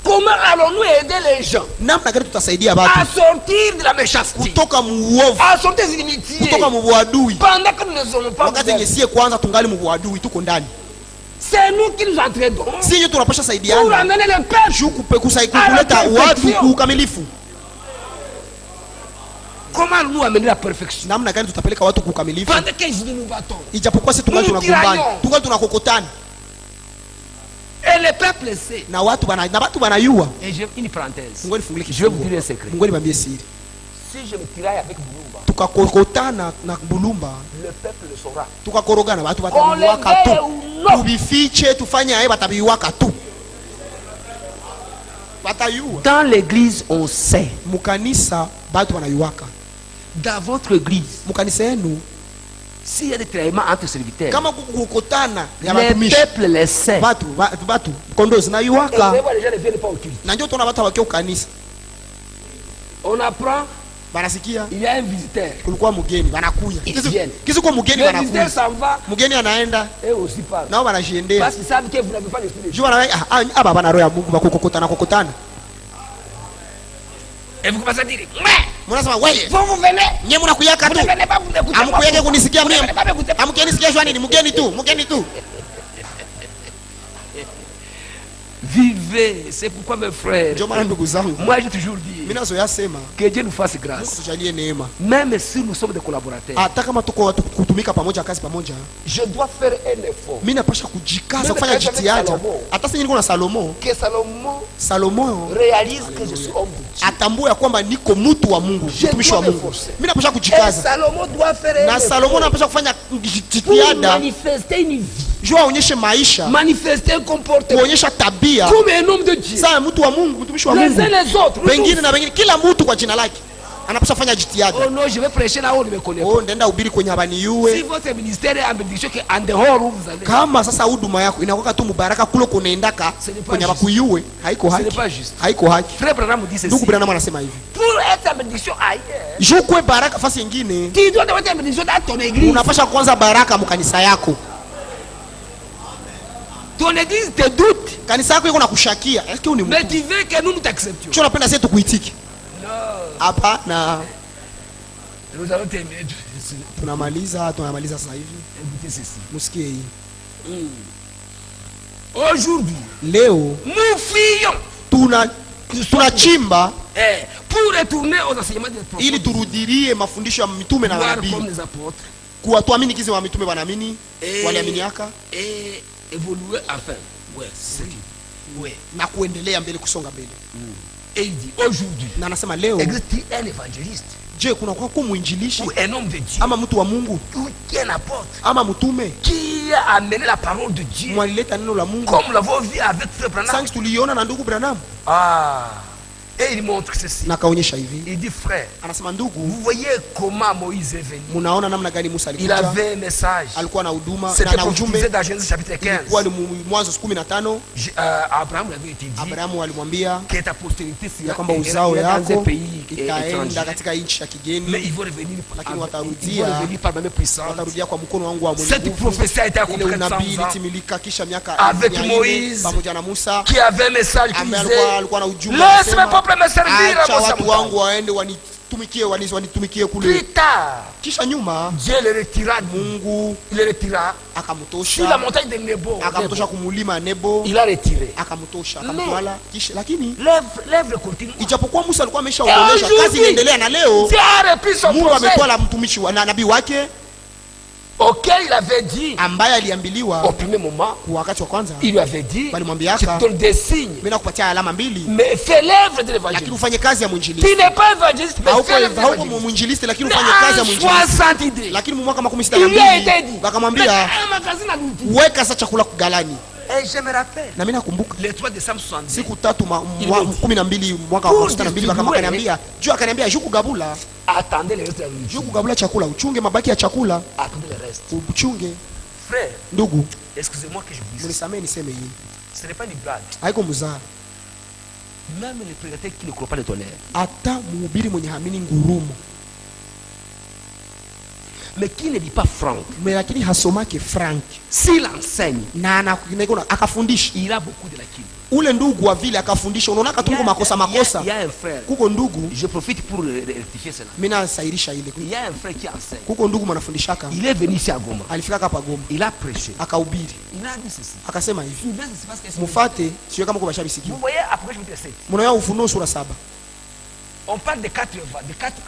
Comment allons-nous aider les gens namna gani tutasaidia watu à sortir de la méchanceté, kutoka muovu, à sortir des inimitiés, kutoka muadui, pendant que nous ne sommes pas wakati ngesie kwanza tungali muadui, tuko ndani? C'est nous qui nous entraînons. Si nous tunapasha saidiana pour amener le peuple kuleta watu kukamilifu. Comment nous amener la perfection? Namna gani tutapeleka watu kukamilifu? Pendant que nous battons, ijapokuwa sisi tungali tunagombana, tungali tunakokotana. Et le peuple sait. Na watu banayua. Et je une parenthèse. Je vais vous dire un secret. Si je me tiraille avec Bulumba, tukakokotana na Bulumba, le peuple le saura. Tukakorogana watu watabiwaka tu. Tubifiche tufanye aye watabiwaka tu. Watayua. Dans l'église on sait. Mukanisa batu wanayuaka. Dans votre église, mukanisa yenu, S'il y a des traitements entre serviteurs, kama kukutana ya les watumishi peuples les saints, batu kondozi na et yuwaka les gens ne viennent pas au culte. na ndio tuna watu wakio kanisa On apprend, banasikia il y a un visiteur. kulikuwa mgeni wanakuya Ils viennent. kisi kwa mgeni Le visiteur wanakuya s'en va mgeni anaenda et aussi part. nao wanajiendea Parce qu'ils savent que vous n'avez pas l'esprit de Dieu. jua na aba bana roho ya Mungu bakukutana Et vous commencez à dire, mnasema wewe vous venez, nyie mnakuyaka vous tu ne venez pas, vous n'écoutez amkuyake pas. kunisikia Vous mimi ne venez pas m'écouter. amkenisikia jua nini mgeni tu Vivez, c'est pourquoi mes frères, ndio maana ndugu zangu moi j'ai toujours dit mimi nazoea sema que Dieu nous fasse Mungu grâce. tujalie neema Même si nous sommes des collaborateurs, hata kama tuko kutumika pamoja kazi pamoja je dois faire un effort. mimi napasha kujikaza Mimi kufanya kazi ya jitihada Salomo. hata sisi niko na Salomo Que Salomon réalise que je suis homme de Dieu. atambue ya kwamba niko mtu wa Mungu Je mtumishi wa dois Mungu m'efforcer. mimi napasha Et kujikaza Salomon doit faire un na Salomo effort anapasha kufanya pour jitihada manifester une vie, juu aonyeshe maisha manifester un comportement kuonyesha tabia comme un homme de Dieu. saa mtu wa Mungu mtumishi wa Les Mungu uns les autres. nous wengine tous. na wengine kila mtu kwa jina lake anapaswa fanya jitihada Oh non, je vais prêcher là où on ne me connaît pas. oh ndaenda ubiri kwenye Si habaniue votre ministère est en bénédiction, en dehors où vous allez, kama sasa huduma yako inakuwa tu mubaraka kule kunaendaka Ce n'est pas kwenye juste. bakuyue haiko ce n'est haki pas juste. haiko haki Frère Branham dit ceci. ndugu Branham anasema hivi Pour être en bénédiction ailleurs, jukwe baraka fasi nyingine tu dois être en bénédiction dans ton église. unapasha kwanza baraka mkanisa yako Ton église te doute, kanisa yako iko na kushakia eske uni mais mtu tu veux que nous nous t'acceptions. sio unapenda sisi tukuitiki Non. hapana Nous allons terminer. tunamaliza sasa hivi Écoutez ceci. msikie hii Aujourd'hui, leo nous fuyons tunachimba pour retourner aux enseignements des prophètes. ili turudirie mafundisho ya mitume na Voir manabii comme les apôtres kuwa tuamini kizi wa mitume wanaamini et, waliaminiaka et évoluer enfin. Ouais, c'est ça. Ouais. na kuendelea mbele kusonga mbele Et il dit aujourd'hui, na anasema leo existe un évangéliste je kuna kwa mwinjilishi ou un homme de Dieu ama mtu wa Mungu ou qui est un apôtre ama mtume qui a amené la parole de Dieu mwalileta neno la Mungu comme nous l'avons vu avec Frère Branham. sangi tuliona na ndugu Branham Ah, et il montre ceci. na kaonyesha hivi Il dit frère, anasema ndugu vous voyez comment Moïse est venu. munaona namna gani Musa Il alikuja avait un message. alikuwa na huduma na C'était na prophétisé ujumbe dans Genèse chapitre 15. ilikuwa ni Mwanzo 15 Abraham l'avait été dit Abrahamu alimwambia que ta postérité ya sera kwamba uzao dans un yako pays itaenda étranger. katika nchi ya Mais kigeni ils vont revenir, Lakini ils vont watarudia, revenir par la même puissance. watarudia kwa mkono wangu wa mwenye Cette nguvu. prophétie a été Ile accomplie unabii 400 ans ilitimilika kisha miaka Avec 400 Moïse, pamoja na Musa qui avait un message qui ambaye disait alikuwa na ujumbe laisse anasema, mes peuples me servir à acha vos watu wangu montagne. waende wanitumikie kule. Plus tard, Kisha nyuma Dieu le retira, Mungu il le retira sur la akamtosha montagne de Nebo. akamtosha kumulima Nebo, Il a retiré. akamtosha akamtwala. Kisha lakini L'œuvre continue. ijapokuwa Musa alikuwa ameshaondolesha, aujourd'hui, kazi inaendelea, na leo Dieu a repris son Mungu prophète ametwala mtumishi na nabii wake auquel il avait dit ambaye au aliambiliwa premier moment, kwa wakati wa kwanza, il lui avait dit, walimwambia je te donne des signes, mimi nakupatia alama mbili, mais fais l'œuvre de lakini l'évangile. ufanye kazi ya Tu mwinjilisti. n'es pas évangéliste, mais fais l'œuvre de Hauko l'évangile. mwinjilisti, lakini Mais ufanye kazi ya en mwinjilisti. 60 idées, Lakini mu mwaka il 62 lui a été dit, wakamwambia un magasin à l'outil. weka sasa chakula kugalani. Et je me rappelle, Na mimi nakumbuka le 3 décembre 70, siku tatu 12 mwaka Pour wa 62 akaniambia juu, akaniambia juu kugabula, attendez le reste de l'outil. juu kugabula chakula, uchunge mabaki ya chakula, Attendez le reste. uchunge. Frère, Ndugu, excusez-moi que je vous dise, mnisamee niseme hii, ce n'est pas une blague. haiko mzaa. Même les prédateurs qui ne croient pas le tonnerre, Hata mhubiri mwenye hamini ngurumo, mais qui ne lit pas Franck, lakini hasomake Frank s'il enseigne, na akafundisha, il a beaucoup de lacunes. ule ndugu wa vile akafundisha, unaona katungo makosa Il y a un frère, kuko ndugu, je profite pour rectifier cela. mimi nasairisha ile, Il y a un frère qui enseigne. kuko ndugu mwanafundishaka, Il est venu ici à Goma. alifika hapa Goma Il a prêché. akahubiri, Il a dit ceci. akasema hivi, Il laisse parce que mufate, sio kama kwa bashabisikia. vous voyez, après chapitre 7, Mnaona Ufunuo sura 7 on parle de quatre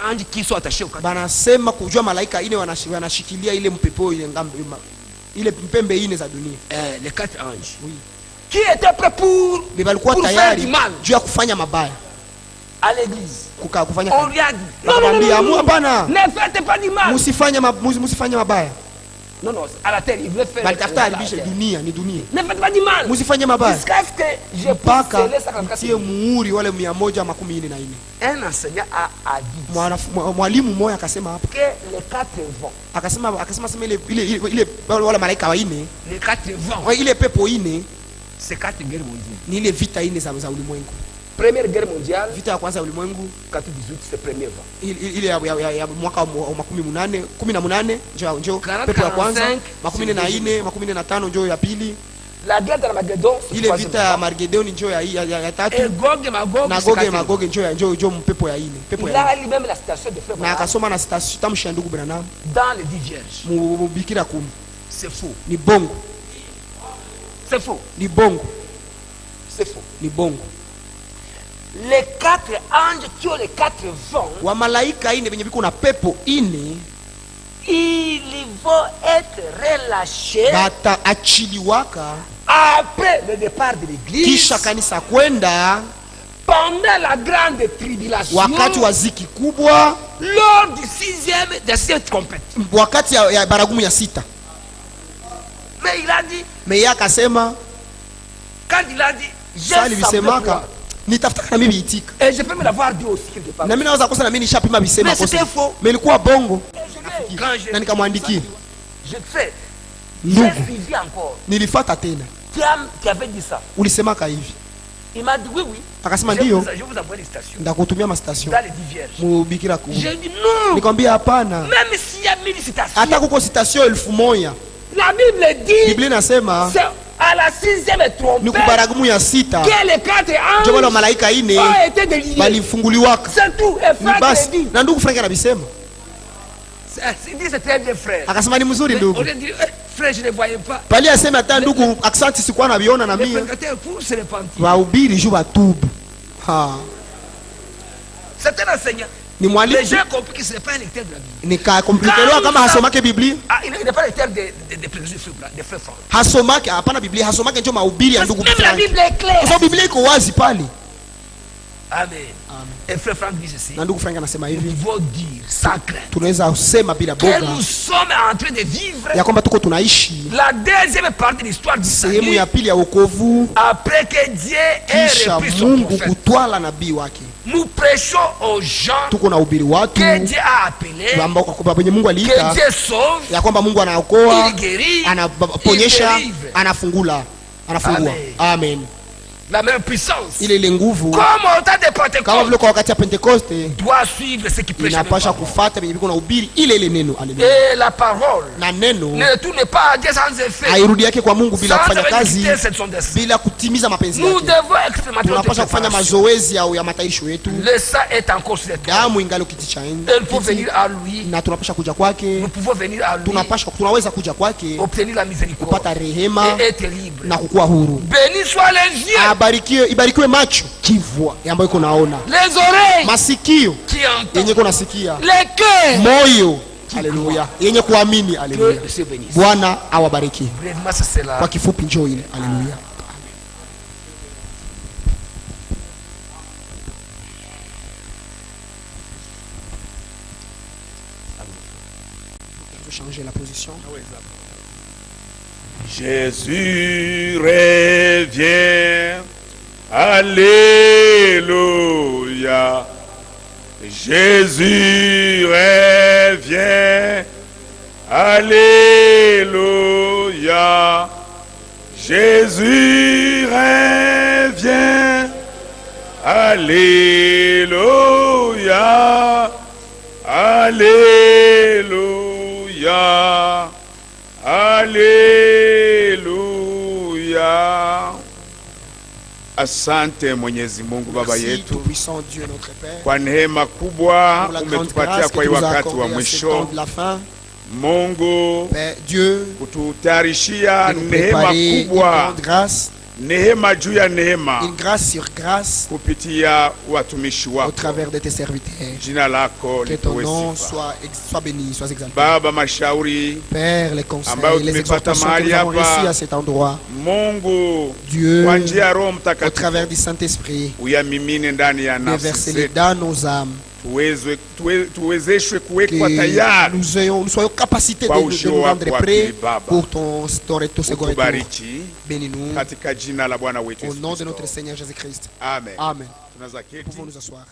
anges qui sont attachés au quatre. banasema kujua malaika ine wanashikilia ile mpepo ile ngambo ile mpembe ine za dunia, Les quatre anges. oui, Qui étaient prêts pour walikuwa faire du tayari mal juu ya kufanya mabaya, à l'église. kufanya On lui a dit, non, non, Wakamwambia, non, non, hapana, ne faites pas du mal. musifanye mabaya. Non, non, à la terre, il veut faire. balitafuta haribishe dunia, ni dunia. Ne faites pas du mal. Musifanye mabaya. Jusqu'à ce que je mpaka puisse sceller ça tie muhuri wale 144. Un enseignant a dit Mwalimu mmoja akasema hapa. que les 4 vents. Akasema sema ile wale malaika wa ine. Les 4 vents. Ile pepo ine. C'est 4 guerres mondiales. Ni ile vita ine za ulimwengu. Première guerre mondiale. Vita ya kwanza ya ulimwengu 4-18 c'est premier vent. Ile ya mwaka wa 18 njoo pepo ya kwanza 44 45 njoo ya pili. La guerre de Armageddon. Ile vita ya Armageddon njoo ya tatu. Et Gog et Magog. Na Gog et Magog njoo pepo ya ine. Pepo ya. Il a lui-même la citation de frère. Na akasoma na citation tamshi ya ndugu Branham. Dans les 10 vierges. Mu Bikira 10. C'est faux. Ni bongo. C'est faux. Ni bongo. C'est faux. Ni bongo. Les 4 anges qui ont les 4 vents. Wa malaika ine benye biko na pepo ine. Ils vont être relâchés. Bata achiliwaka. Après le départ de l'église. Kisha kanisa kwenda. Pendant la grande tribulation. Wakati wa ziki kubwa. Lors du 6e de cette trompette. Wakati ya baragumu ya 6. Mais il a dit. Mais yeye akasema. Quand il a dit. Sali bisemaka. Nitafuta na mimi itika. Et je peux me l'avoir dit aussi quelque part. Na mimi naweza kosa na mimi nishapima bisema kosa. Mais c'était faux. Mais ilikuwa bongo. Na nikamwandikia. Je sais. J'ai suivi encore. Nilifuata tena. Qui avait dit ça. Ulisemaka hivi. Il m'a dit oui oui. Akasema ndio. Je vous envoie les stations. Ndakutumia ma station. Dans les 10 vierges. Mu Bikira 10. J'ai dit non. Nikwambia hapana. Même s'il y a 1000 citations. Hata kuko citation 1000. La Bible dit. Biblia inasema. À la 6e trompette. Ni kubaragumu ya 6. Que les 4 anges. Ndio wale malaika ine. Ont été délivrés. Balifunguliwaka. C'est tout. Et frère dit. Na ndugu Frank anabisema. C'est très bien frère. Akasema ni mzuri ndugu. On dit frère je ne voyais pas. Pali asema hata ndugu accent sikuwa nabiona na mimi. Wahubiri juu batubu. C'est un enseignant. Ni mwalimu. Mais j'ai compris que ce n'est pas un lecteur de la Bible. Nikakomplikewa kama hasomake Biblia. Il n'est pas lecteur des frères Franck. Hasomake hapana Biblia, hasomake ndio mahubiri ya ndugu Frank. Même la Bible est claire. Kwa sababu Biblia iko wazi pale. Amen. Et frère Franck dit ceci. Na ndugu Frank anasema hivi. Nous pouvons dire sans crainte. Tunaweza kusema bila boga. Que nous sommes en train de vivre. Ya kwamba tuko tunaishi. La deuxième partie de l'histoire du salut. Sehemu ya pili ya wokovu. Après que Dieu ait repris son prophète. Kutwala nabii wake. Nous prêchons aux gens. Tuko na ubiri watu. Que Dieu a appelé. Ambao kwa kwenye Mungu aliita. Que Dieu sauve. Ya kwamba Mungu anaokoa. Il guérit. Anaponyesha, anafungula. Anafungua. Amen. La même puissance. Ile nguvu. Comme au temps de Pentecôte. Kama vile kwa wakati ya Pentecoste. Doit suivre ce qui prêche. Inapasha kufuata benye biko na ubiri ile neno. Haleluya. Et la parole. Na neno. Ne tourne pas à Dieu sans effet. Hairudi yake kwa Mungu bila kufanya kazi. Bila kutimiza mapenzi yake. Nous devons expérimenter. Tunapasha kufanya mazoezi ya matayarisho yetu. Le sang est encore sur la terre. Damu ingali kiti cha enzi. Il faut venir à lui. Na tunapasha kuja kwake. Nous pouvons venir à lui. Tunaweza kuja kwake. Obtenir la miséricorde. Kupata rehema. Et être libre. Na kukuwa huru. Béni soit les yeux. Ibarikiwe macho kivua ambayo iko naona. Les oreilles. Masikio. Yenye iko nasikia. Les cœurs. Moyo. Haleluya. Yenye kuamini. Haleluya. Bwana awabariki. Kwa kifupi njoo ile. Haleluya. Changer la position. Jésus revient. Alléluia. Jésus revient. Alléluia. Jésus revient. Alléluia. Alléluia. Alléluia. Asante Mwenyezi Mungu Baba yetu kwa neema kubwa umetupatia kwa wakati wa mwisho. Mungu kututayarishia neema kubwa, neema juu ya neema, kupitia watumishi wako. Jina lako lipewe sifa. Baba, mashauri ambayo tumepata mahali hapa, Mungu kwa njia ya Roho Mtakatifu uyamimine ndani ya nafsi zetu. tuwezeshwe kuwekwa tayari nous soyons capacités de nous rendre prêts pour ton second retour. Bénis-nous katika jina la Bwana wetu au Yesu nom de Kristo. notre Seigneur Jésus-Christ. Amen. Amen. Tunaweza keti. Pouvons nous asseoir.